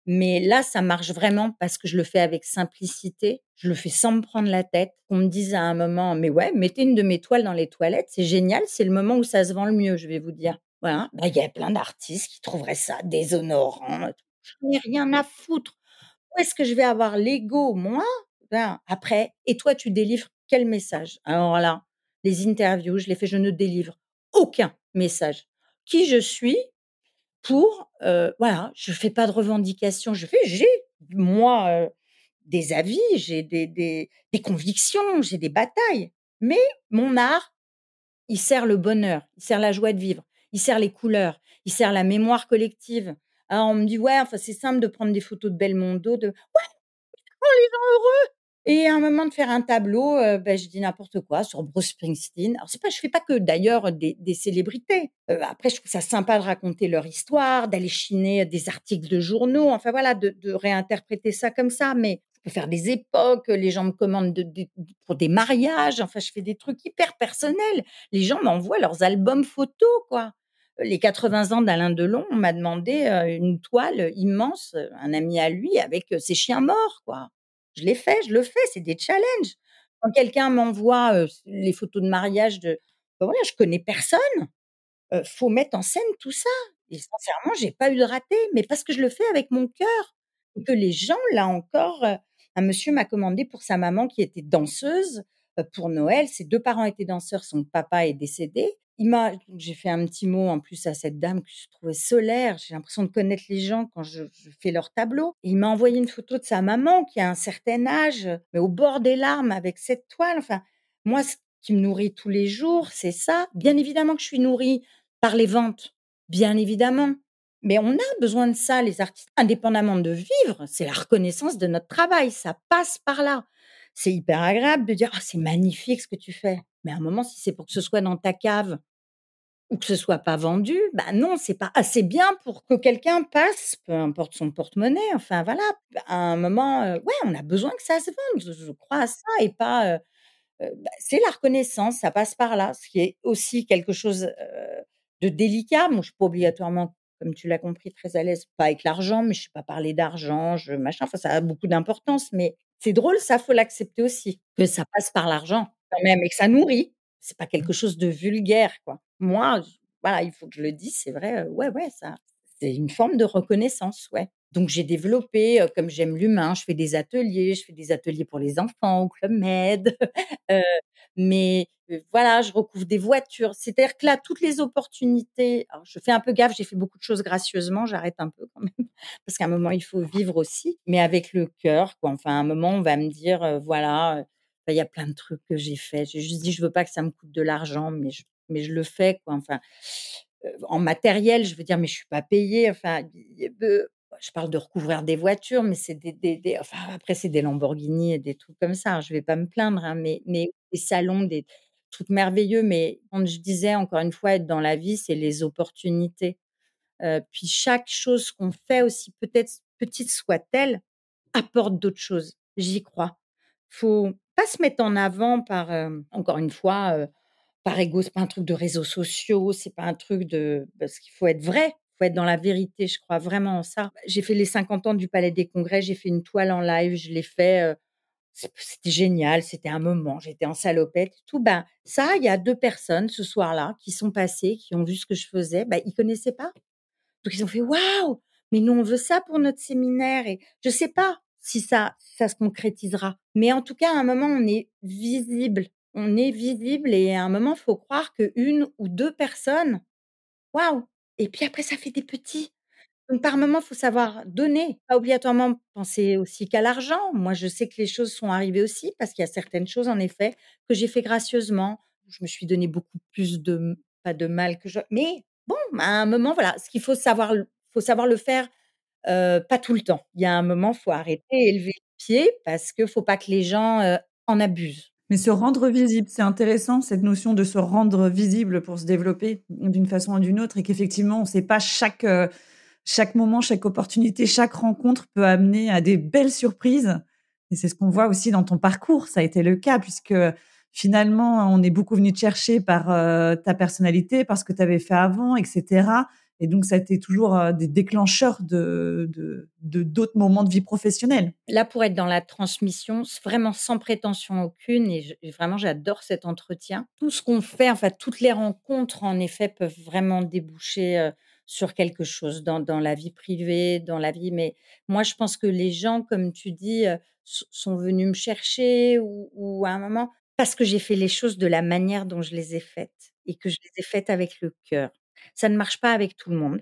Mais là, ça marche vraiment parce que je le fais avec simplicité. Je le fais sans me prendre la tête. Qu'on me dise à un moment: «Mais ouais, mettez une de mes toiles dans les toilettes, c'est génial, c'est le moment où ça se vend le mieux», je vais vous dire. Voilà, bah, il y a plein d'artistes qui trouveraient ça déshonorant et tout. J'en ai rien à foutre. Où est-ce que je vais avoir l'ego? Moi? Ben, après et toi, tu délivres quel message? Alors là, les interviews, je les fais, je ne délivre aucun message. Qui je suis? Pour, voilà, je fais pas de revendications, j'ai moi, des avis, j'ai des convictions, j'ai des batailles, mais mon art, il sert le bonheur, il sert la joie de vivre, il sert les couleurs, il sert la mémoire collective. Alors on me dit: «Ouais, enfin, c'est simple de prendre des photos de Belmondo, de» et à un moment de faire un tableau, je dis n'importe quoi sur Bruce Springsteen. Alors c'est pas je fais pas que d'ailleurs des célébrités. Après je trouve ça sympa de raconter leur histoire, d'aller chiner des articles de journaux, enfin voilà, de réinterpréter ça comme ça, mais je peux faire des époques, les gens me commandent pour des mariages, enfin je fais des trucs hyper personnels. Les gens m'envoient leurs albums photos, quoi. Les 80 ans d'Alain Delon, on m'a demandé, une toile immense, un ami à lui avec, ses chiens morts, quoi. Je l'ai fait, je le fais, c'est des challenges. Quand quelqu'un m'envoie, les photos de mariage voilà, je connais personne, faut mettre en scène tout ça et sincèrement, j'ai pas eu de raté, mais parce que je le fais avec mon cœur et que les gens, là encore, un monsieur m'a commandé pour sa maman qui était danseuse, pour Noël. Ses 2 parents étaient danseurs, son papa est décédé. J'ai fait un petit mot en plus à cette dame que je trouvais solaire. J'ai l'impression de connaître les gens quand je fais leur tableau et il m'a envoyé une photo de sa maman qui a un certain âge, mais au bord des larmes avec cette toile. Enfin, moi, ce qui me nourrit tous les jours, c'est ça. Bien évidemment que je suis nourrie par les ventes, bien évidemment. Mais on a besoin de ça, les artistes, indépendamment de vivre, c'est la reconnaissance de notre travail, ça passe par là. C'est hyper agréable de dire: «Ah, c'est magnifique ce que tu fais», mais à un moment, si c'est pour que ce soit dans ta cave ou que ce soit pas vendu, bah, non, c'est pas assez bien pour que quelqu'un passe, peu importe son porte-monnaie, enfin voilà. À un moment, ouais, on a besoin que ça se vende, je crois à ça et pas, bah, c'est la reconnaissance, ça passe par là, ce qui est aussi quelque chose, de délicat. Moi, je suis pas obligatoirement, comme tu l'as compris, très à l'aise, pas avec l'argent, mais je sais pas parler d'argent, je machin, enfin, ça a beaucoup d'importance, mais c'est drôle, ça, faut l'accepter aussi, que ça passe par l'argent quand même et que ça nourrit. C'est pas quelque chose de vulgaire, quoi. Moi, j voilà, il faut que je le dise, c'est vrai, ouais, ouais, ça c'est une forme de reconnaissance, ouais. Donc j'ai développé, comme j'aime l'humain, je fais des ateliers pour les enfants au Club Med. Heu, mais voilà, je recouvre des voitures. C'est-à-dire que là, toutes les opportunités alors je fais un peu gaffe, j'ai fait beaucoup de choses gracieusement, j'arrête un peu quand même, parce qu'à un moment, il faut vivre aussi, mais avec le cœur, quoi. Enfin, à un moment, on va me dire, voilà, bah, il y a plein de trucs que j'ai faits. J'ai juste dit: «Je veux pas que ça me coûte de l'argent», mais je le fais, quoi. Enfin, en matériel, je veux dire, mais je suis pas payée. Enfin, je parle de recouvrir des voitures, mais c'est des enfin, après, c'est des Lamborghini et des trucs comme ça, hein, je vais pas me plaindre, hein, mais des salons, des trucs merveilleux, mais quand je disais, encore une fois, être dans la vie, c'est les opportunités. Puis chaque chose qu'on fait, aussi peut-être petite soit-elle, apporte d'autres choses. J'y crois. Faut pas se mettre en avant par, encore une fois, par ego. C'est pas un truc de réseaux sociaux, c'est pas un truc de parce qu'il faut être vrai, faut être dans la vérité. Je crois vraiment en ça. J'ai fait les 50 ans du Palais des Congrès, j'ai fait une toile en live, je l'ai fait, c'était génial, c'était un moment, j'étais en salopette et tout. Ben, ça, il y a 2 personnes ce soir-là qui sont passées, qui ont vu ce que je faisais, bah, ils connaissaient pas. Donc ils ont fait: «Waouh! Mais nous, on veut ça pour notre séminaire» et je sais pas si ça se concrétisera. Mais en tout cas, à un moment, on est visible. On est visible et à un moment, faut croire qu'1 ou 2 personnes, waouh! Et puis après, ça fait des petits. Donc par moment, faut savoir donner, pas obligatoirement penser aussi qu'à l'argent. Moi, je sais que les choses sont arrivées aussi parce qu'il y a certaines choses, en effet, que j'ai fait gracieusement. Je me suis donné beaucoup plus de pas de mal que je mais bon, à un moment, voilà, ce qu'il faut savoir le faire, pas tout le temps. Il y a un moment, faut arrêter, élever le pied parce que faut pas que les gens, en abusent. Mais se rendre visible, c'est intéressant cette notion de se rendre visible pour se développer d'une façon ou d'une autre et qu'effectivement, on ne sait pas chaque moment, chaque opportunité, chaque rencontre peut amener à des belles surprises et c'est ce qu'on voit aussi dans ton parcours. Ça a été le cas puisque finalement, on est beaucoup venu te chercher par, ta personnalité, par ce que tu avais fait avant et cetera et donc ça a été toujours, des déclencheurs de d'autres moments de vie professionnelle. Là, pour être dans la transmission, vraiment sans prétention aucune et vraiment j'adore cet entretien. Tout ce qu'on fait, enfin toutes les rencontres en effet peuvent vraiment déboucher, sur quelque chose dans la vie privée, dans la vie mais moi je pense que les gens comme tu dis, sont venus me chercher ou à un moment parce que j'ai fait les choses de la manière dont je les ai faites et que je les ai faites avec le cœur. Ça ne marche pas avec tout le monde,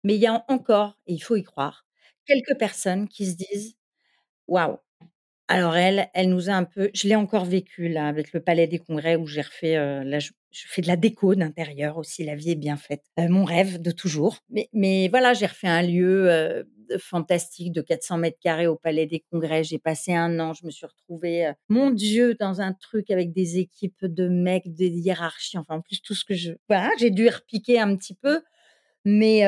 mais il y a encore, et il faut y croire, quelques personnes qui se disent: «Waouh, alors elle nous a un peu» je l'ai encore vécu là avec le Palais des Congrès où j'ai refait, là je fais de la déco d'intérieur aussi, la vie est bien faite. Mon rêve de toujours. Mais voilà, j'ai refait un lieu, fantastique de 400 carrés au Palais des Congrès. J'ai passé 1 an, je me suis retrouvée, mon Dieu, dans un truc avec des équipes de mecs, des hiérarchies, enfin en plus tout ce que je voilà, j'ai dû repiquer un petit peu. Mais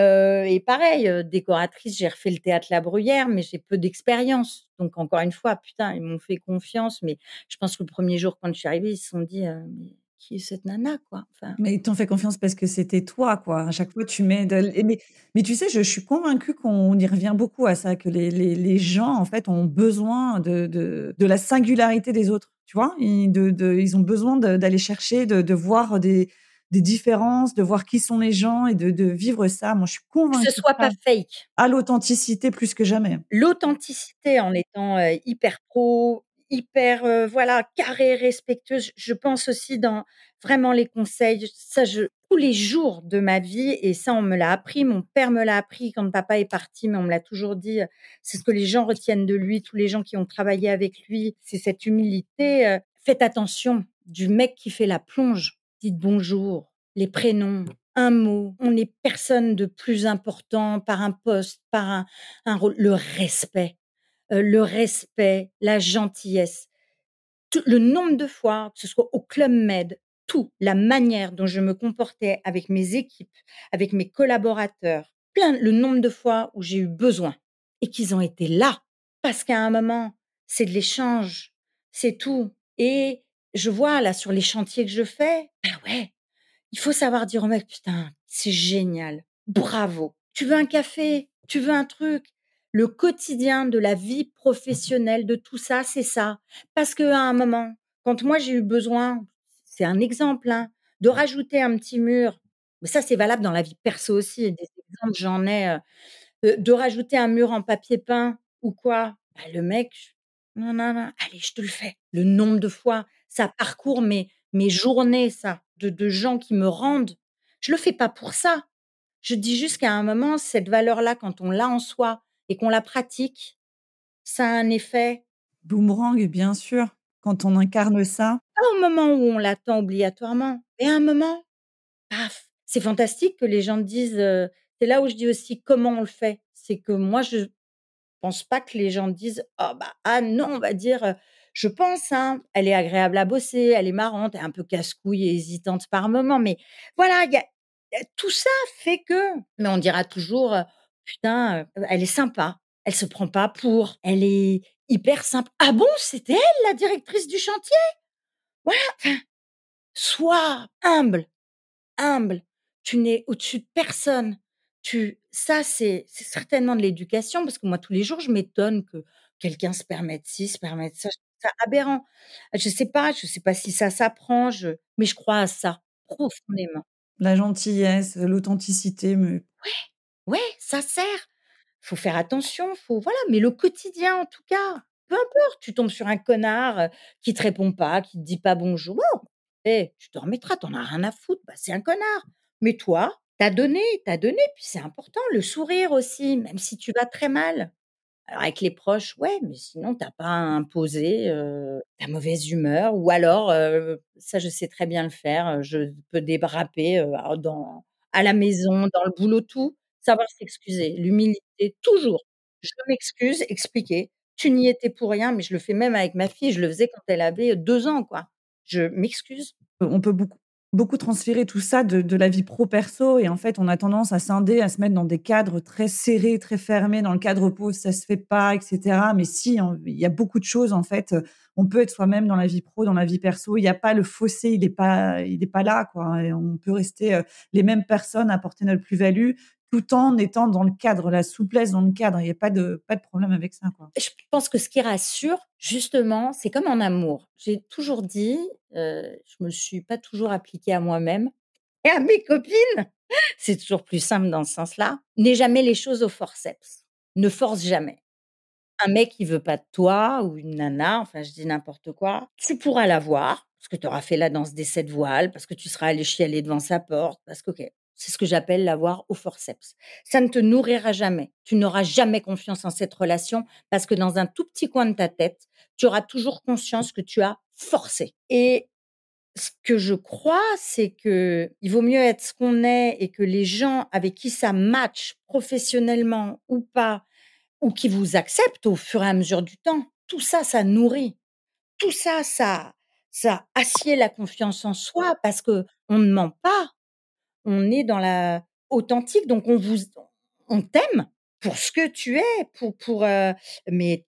et pareil, décoratrice, j'ai refait le théâtre La Bruyère, mais j'ai peu d'expérience. Donc encore une fois, putain, ils m'ont fait confiance, mais je pense que le 1er jour quand je suis arrivée, ils se sont dit: «Mais qui est cette nana, quoi?» Enfin, Mais ils t'ont fait confiance parce que c'était toi, quoi. À chaque fois, tu mets de et mais tu sais, je suis convaincue qu'on y revient beaucoup à ça, que les gens, en fait, ont besoin de la singularité des autres, tu vois? Ils ont besoin d'aller chercher, de voir des différences, de voir qui sont les gens et de vivre ça. Moi, je suis que ce convaincue de soit ça. pas fake. À l'authenticité plus que jamais. L'authenticité en étant, hyper pro, hyper, voilà, carrée, respectueuse. Je pense aussi dans vraiment les conseils, ça je tous les jours de ma vie et ça on me l'a appris, mon père me l'a appris quand papa est parti, mais on me l'a toujours dit, c'est ce que les gens retiennent de lui, tous les gens qui ont travaillé avec lui, c'est cette humilité, faites attention du mec qui fait la plonge. Dites bonjour, les prénoms, un mot, on n'est personne de plus important par un poste, par un rôle, le respect, la gentillesse. Tout le nombre de fois, que ce soit au Club Med, tout, la manière dont je me comportais avec mes équipes, avec mes collaborateurs, le nombre de fois où j'ai eu besoin et qu'ils ont été là. Parce qu'à un moment, c'est de l'échange, c'est tout. Et je vois là sur les chantiers que je fais, ah ouais, il faut savoir dire au mec: «Putain, c'est génial, bravo. Tu veux un café? Tu veux un truc?» Le quotidien de la vie professionnelle, de tout ça, c'est ça. Parce qu'à un moment, quand moi j'ai eu besoin, c'est un exemple, hein, de rajouter un petit mur, mais ça c'est valable dans la vie perso aussi, des exemples j'en ai, de rajouter un mur en papier peint ou quoi, bah, le mec: «Non, non, non, allez, je te le fais». Le nombre de fois, ça parcourt mes journées ça, de gens qui me rendent. Je le fais pas pour ça. Je dis juste qu'à un moment, cette valeur-là, quand on l'a en soi et qu'on la pratique, ça a un effet, Boomerang, bien sûr, quand on incarne ça. pas au moment où on l'attend obligatoirement, mais à un moment, paf! C'est fantastique que les gens te disent, c'est là où je dis aussi comment on le fait. C'est que moi, je pense pas que les gens disent: «Oh bah, Anne, non», on va dire, je pense, hein, elle est agréable à bosser, elle est marrante, elle est un peu casse-couille et hésitante par moment, mais voilà, il y a tout ça fait que mais on dira toujours, «Putain, elle est sympa, elle se prend pas pour, elle est hyper simple». Ah bon, c'était elle la directrice du chantier? Voilà, enfin, sois humble. Humble, tu n'es au-dessus de personne. Tu ça, c'est certainement de l'éducation parce que moi, tous les jours, je m'étonne que quelqu'un se permette ci, se permette ça. Je trouve ça aberrant. Je sais pas si ça s'apprend, mais je crois à ça profondément. La gentillesse, l'authenticité, me Ouais, ça sert. Faut faire attention, faut voilà, mais le quotidien en tout cas, peu importe, tu tombes sur un connard, qui te répond pas, qui te dit pas bonjour, bon, tu te remettras, tu en as rien à foutre, bah, c'est un connard. Mais toi, tu as donné, puis c'est important. Le sourire aussi, même si tu vas très mal. Alors avec les proches, ouais, mais sinon tu as pas à imposer, ta mauvaise humeur ou alors, ça je sais très bien le faire, je peux déraper, alors à la maison, dans le boulot, tout, savoir s'excuser, l'humilité, toujours. Je m'excuse, expliquer. Tu n'y étais pour rien, mais je le fais même avec ma fille, je le faisais quand elle avait 2 ans, quoi. Je m'excuse. on peut beaucoup transférer tout ça de la vie pro perso et en fait, on a tendance à scinder, à se mettre dans des cadres très serrés, très fermés. Dans le cadre pro, ça se fait pas et cetera. Mais si, il y a beaucoup de choses en fait, on peut être soi-même dans la vie pro, dans la vie perso. Il y a pas le fossé, il est pas là, quoi, et on peut rester, les mêmes personnes, apporter notre plus-value, tout en étant dans le cadre, la souplesse dans le cadre. Il y a pas de problème avec ça, quoi. Je pense que ce qui rassure, justement, c'est comme en amour. J'ai toujours dit, je me suis pas toujours appliquée à moi-même et à mes copines, c'est toujours plus simple dans ce sens-là. N'aie jamais les choses au forceps. Ne force jamais. Un mec qui veut pas de toi ou une nana, enfin je dis n'importe quoi, tu pourras l'avoir parce que tu auras fait la danse des 7 voiles, parce que tu seras allé chialer devant sa porte, parce que OK, c'est ce que j'appelle l'avoir au forceps. Ça ne te nourrira jamais. Tu n'auras jamais confiance en cette relation parce que dans un tout petit coin de ta tête, tu auras toujours conscience que tu as forcé et ce que je crois, c'est que il vaut mieux être ce qu'on est et que les gens avec qui ça match professionnellement ou pas, ou qui vous acceptent au fur et à mesure du temps. Tout ça, ça nourrit. Tout ça, ça assied la confiance en soi parce qu'on ne ment pas. On est dans la authentique, donc on t'aime pour ce que tu es, mais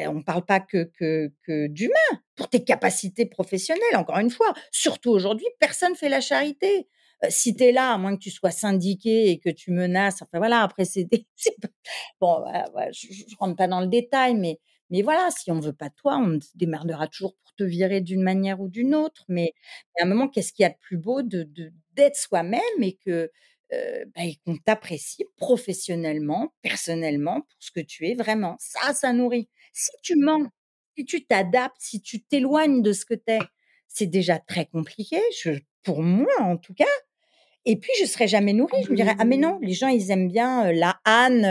on parle pas que d'humain, pour tes capacités professionnelles, encore une fois. Surtout aujourd'hui, personne fait la charité. Si tu es là, à moins que tu sois syndiqué et que tu menaces, enfin voilà, après c'est des c'est pas bon, voilà, je rentre pas dans le détail, mais voilà, si on veut pas de toi, on se démerdera toujours pour te virer d'une manière ou d'une autre, mais à un moment, qu'est-ce qu'il y a de plus beau d'être soi-même et et qu'on t'apprécie professionnellement, personnellement pour ce que tu es vraiment. Ça nourrit. Si tu mens, si tu t'adaptes, si tu t'éloignes de ce que tu es, c'est déjà très compliqué, pour moi en tout cas et puis je serais jamais nourrie. Je me dirais: «Ah mais non, les gens ils aiment bien, la Anne,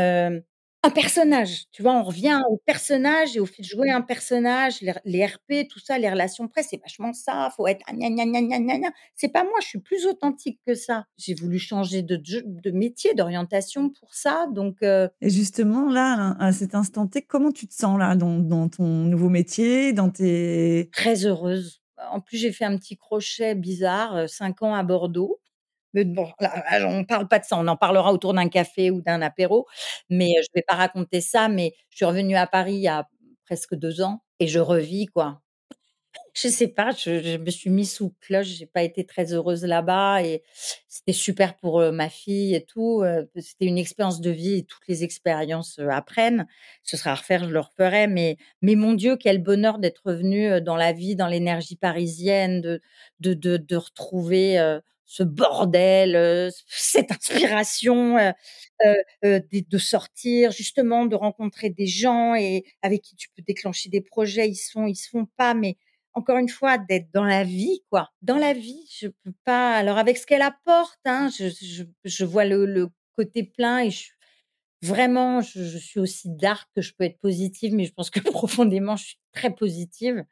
un personnage». Tu vois? On revient au personnage et au fait de jouer un personnage, les RP, tout ça, les relations presse, c'est vachement ça, faut être gna gna gna gna gna gna. C'est pas moi, je suis plus authentique que ça. J'ai voulu changer de métier, d'orientation pour ça, donc Et justement, là, à cet instant T, comment tu te sens là, dans ton nouveau métier, dans tes très heureuse. en plus, j'ai fait un petit crochet bizarre, 5 ans à Bordeaux. Mais bon, là, on parle pas de ça, on en parlera autour d'un café ou d'un apéro, mais je vais pas raconter ça, mais je suis revenue à Paris il y a presque 2 ans et je revis, quoi. Je sais pas, je me suis mise sous cloche, j'ai pas été très heureuse là-bas et c'était super pour, ma fille et tout, c'était une expérience de vie et toutes les expériences, apprennent. Ce sera à refaire, je le referai, mais mon Dieu, quel bonheur d'être revenue, dans la vie, dans l'énergie parisienne, de retrouver, ce bordel, cette inspiration, de sortir, justement, de rencontrer des gens et avec qui tu peux déclencher des projets. Ils se font pas, mais encore une fois, d'être dans la vie, quoi. Dans la vie, je peux pas alors avec ce qu'elle apporte, hein, je vois le côté plein et je suis aussi dark que je peux être positive, mais je pense que profondément, je suis très positive,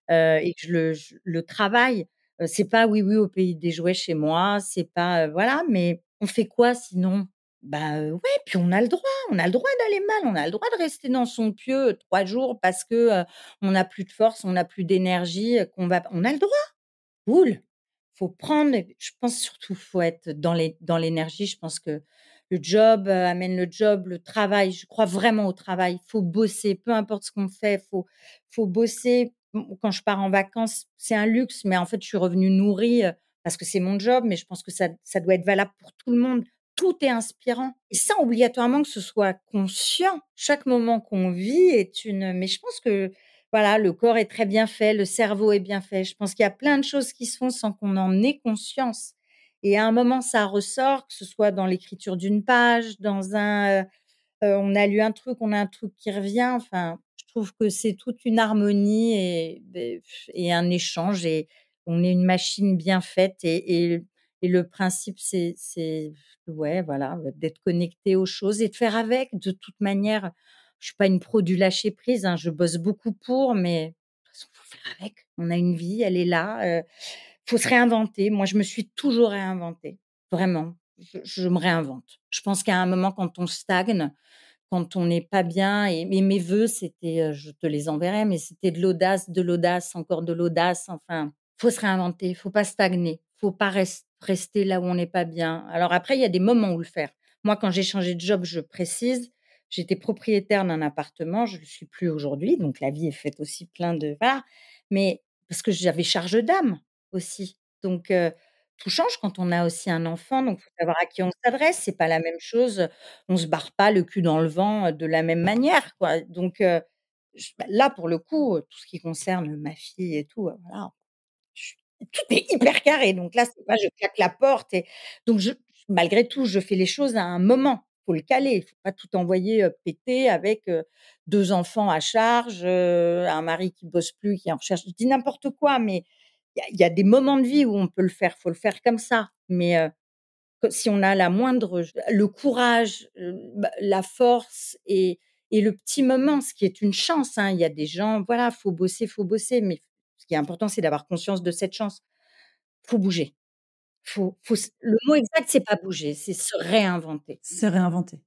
et que je le travaille. C'est pas «Oui, oui» au pays des jouets chez moi, c'est pas, voilà, mais on fait quoi sinon? Bah, ouais, puis on a le droit d'aller mal, on a le droit de rester dans son pieu, 3 jours parce que, on n'a plus de force, on n'a plus d'énergie, on a le droit, cool. Faut prendre je pense surtout, faut être dans l'énergie. Je pense que le job, amène le job, le travail. Je crois vraiment au travail. Faut bosser, peu importe ce qu'on fait, faut bosser. Quand je pars en vacances, c'est un luxe, mais en fait, je suis revenue nourrie, parce que c'est mon job, mais je pense que ça doit être valable pour tout le monde. Tout est inspirant et sans obligatoirement que ce soit conscient. Chaque moment qu'on vit est une mais je pense que voilà, le corps est très bien fait, le cerveau est bien fait. Je pense qu'il y a plein de choses qui se font sans qu'on en ait conscience et à un moment, ça ressort, que ce soit dans l'écriture d'une page, dans on a lu un truc, on a un truc qui revient. Enfin, je trouve que c'est toute une harmonie et un échange et on est une machine bien faite et le principe, c'est ouais, voilà, d'être connecté aux choses et de faire avec. De toute manière, je suis pas une pro du lâcher prise, hein, je bosse beaucoup pour, mais de toute façon, faut faire avec. On a une vie, elle est là, faut se réinventer. Moi, je me suis toujours réinventée, vraiment. Je me réinvente. Je pense qu'à un moment, quand on stagne, quand on n'est pas bien et mes vœux, c'était, je te les enverrai, mais c'était de l'audace, encore de l'audace, enfin, faut se réinventer, faut pas stagner, faut pas rester là où on n'est pas bien. Alors après, il y a des moments où le faire. Moi, quand j'ai changé de job, je précise, j'étais propriétaire d'un appartement, je ne le suis plus aujourd'hui, donc la vie est faite aussi plein de voilà, mais parce que j'avais charge d'âme aussi, donc tout change quand on a aussi un enfant, donc faut savoir à qui on s'adresse. C'est pas la même chose, on se barre pas le cul dans le vent, de la même manière, quoi. Donc là, pour le coup, tout ce qui concerne ma fille et tout, voilà, je tout est hyper carré. Donc là, c'est pas je claque la porte et donc malgré tout, je fais les choses à un moment. Faut le caler, faut pas tout envoyer, péter avec, 2 enfants à charge, un mari qui bosse plus, qui est en recherche. Je dis n'importe quoi, mais il y a des moments de vie où on peut le faire, faut le faire comme ça. Mais que si on a la moindre le courage, la force et le petit moment, ce qui est une chance, hein. Il y a des gens, voilà, faut bosser, mais ce qui est important, c'est d'avoir conscience de cette chance. Faut bouger. Faut s le mot exact, c'est pas bouger, c'est se réinventer. Se réinventer.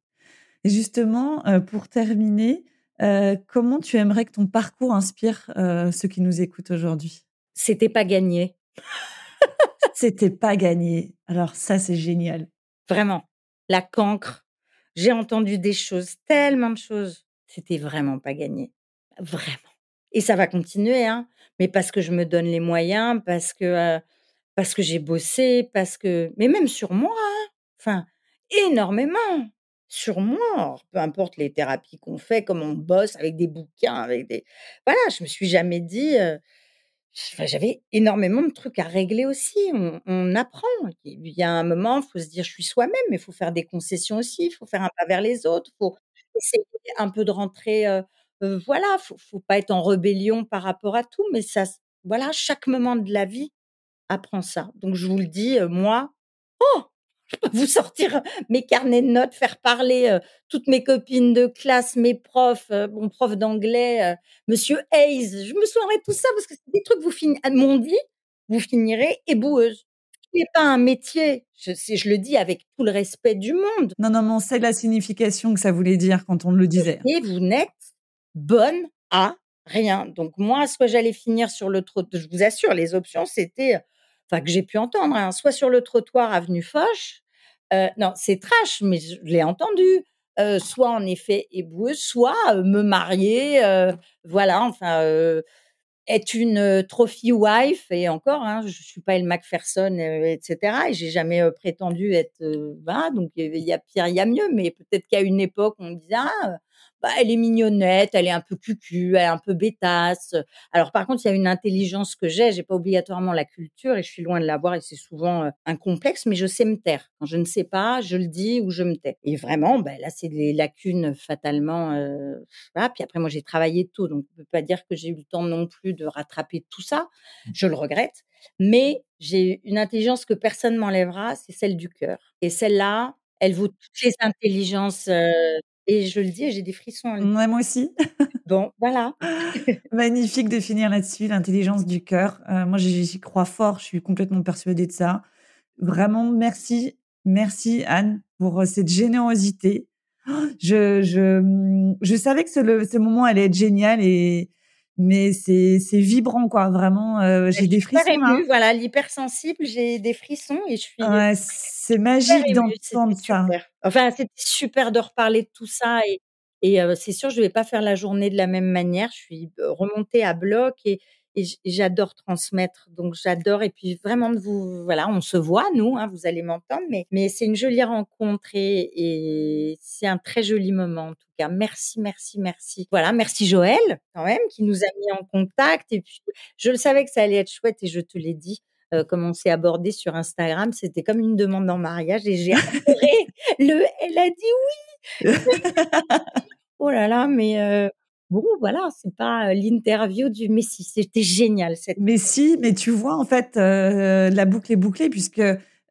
Et justement, pour terminer, comment tu aimerais que ton parcours inspire, ceux qui nous écoutent aujourd'hui? C'était pas gagné, C'était pas gagné. Alors ça, c'est génial. vraiment. La cancre, j'ai entendu des choses, tellement de choses, c'était vraiment pas gagné, vraiment. Et ça va continuer, hein, mais parce que je me donne les moyens, parce que j'ai bossé, parce que mais même sur moi, hein, enfin, énormément sur moi. Alors, peu importe les thérapies qu'on fait, comme on bosse avec des bouquins, avec des voilà, je me suis jamais dit, enfin, j'avais énormément de trucs à régler aussi. On apprend. Il y a un moment, il faut se dire: «Je suis soi-même», mais il faut faire des concessions aussi, il faut faire un pas vers les autres, il faut essayer un peu de rentrer, voilà, faut pas être en rébellion par rapport à tout, mais ça s voilà, chaque moment de la vie apprend ça. Donc je vous le dis, moi, oh! Je peux vous sortir mes carnets de notes, faire parler, toutes mes copines de classe, mes profs, mon prof d'anglais, monsieur Hayes. Je me souviendrai de tout ça parce que c'est des trucs m'ont dit: «Vous finirez éboueuse». Ce n'est pas un métier, je le dis avec tout le respect du monde, Non, non, mais on sait la signification que ça voulait dire quand on le disait. mais vous n'êtes bonne à rien. Donc moi, soit j'allais finir sur le trottoir, je vous assure, les options, c'était, enfin que j'ai pu entendre, hein, soit sur le trottoir avenue Foch, non, c'est trash, mais je l'ai entendu, soit en effet éboueuse, soit, me marier, voilà, enfin, être une, trophy wife et encore, hein, je suis pas Elle Macpherson, et cetera et j'ai jamais, prétendu être, voilà, donc il y a pire, il y a mieux, mais peut-être qu'à une époque, on me disait: «Ah, bah, elle est mignonnette, elle est un peu cucu, elle est un peu bêtasse». Alors par contre, il y a une intelligence que j'ai pas obligatoirement la culture et je suis loin de l'avoir et c'est souvent, un complexe, mais je sais me taire. Quand je ne sais pas, je le dis ou je me tais et vraiment, bah, là, c'est des lacunes fatalement, voilà. Puis après moi, j'ai travaillé tôt, donc on peut pas dire que j'ai eu le temps non plus de rattraper tout ça. Je le regrette, mais j'ai une intelligence que personne m'enlèvera, c'est celle du cœur et celle-là, elle vaut toutes les intelligences, et je le dis et j'ai des frissons en le Ouais, moi aussi. bon, voilà. Magnifique de finir là-dessus, l'intelligence du cœur. Moi, j'y crois fort, je suis complètement persuadée de ça. Vraiment, merci, merci Anne pour cette générosité. Je savais que ce moment allait être génial mais c'est vibrant quoi. Vraiment, Je j'ai des suis super frissons là. émue, voilà, l'hypersensible, j'ai des frissons et je suis Ouais, c'est super magique émue, c'était d'entendre ça. super. Enfin, c'était super de reparler de tout ça et c'est sûr, je vais pas faire la journée de la même manière. Je suis, remontée à bloc et j'adore transmettre, donc j'adore et puis vraiment de vous voilà, on se voit nous, hein, vous allez m'entendre, mais c'est une jolie rencontre et c'est un très joli moment en tout cas. Merci, merci, merci. Voilà, merci Joël quand même qui nous a mis en contact et puis je le savais que ça allait être chouette et je te l'ai dit. Comme on s'est abordé sur Instagram, c'était comme une demande en mariage et j'ai adoré elle a dit: «Oh là là, mais bon voilà, c'est pas, l'interview du messie». C'était génial cette Mais si, mais tu vois, en fait, la boucle est bouclée puisque,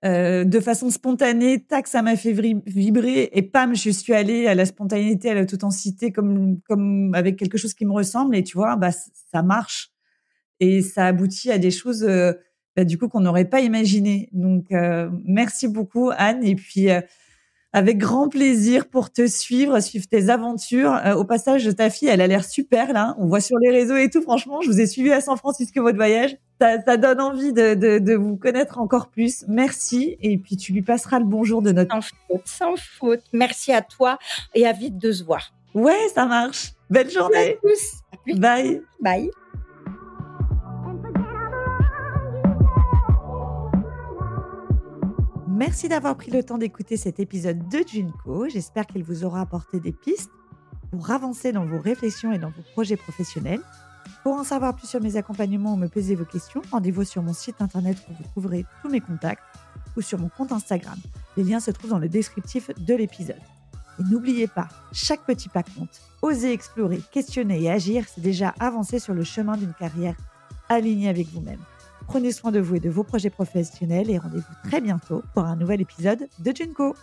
de façon spontanée, tac, ça m'a fait vibrer et pam, je suis allée à la spontanéité, à la toute intensité comme avec quelque chose qui me ressemble et tu vois, bah, ça marche et ça aboutit à des choses, bah, du coup, qu'on n'aurait pas imaginées. Donc, merci beaucoup Anne et puis, avec grand plaisir pour te suivre tes aventures. Au passage, ta fille, elle a l'air super là. On voit sur les réseaux et tout. Franchement, je vous ai suivi à San Francisco votre voyage. Ça donne envie de vous connaître encore plus. Merci. Et puis tu lui passeras le bonjour de notre. sans faute, sans faute. Merci à toi et à vite de se voir. Ouais, ça marche. Belle À journée. tous, à plus tard. Bye. Bye. Merci d'avoir pris le temps d'écouter cet épisode de Junko. J'espère qu'il vous aura apporté des pistes pour avancer dans vos réflexions et dans vos projets professionnels. Pour en savoir plus sur mes accompagnements ou me poser vos questions, rendez-vous sur mon site internet où vous trouverez tous mes contacts ou sur mon compte Instagram. Les liens se trouvent dans le descriptif de l'épisode. Et n'oubliez pas, chaque petit pas compte. Osez explorer, questionner et agir, c'est déjà avancer sur le chemin d'une carrière alignée avec vous-même. Prenez soin de vous et de vos projets professionnels et rendez-vous très bientôt pour un nouvel épisode de Junko.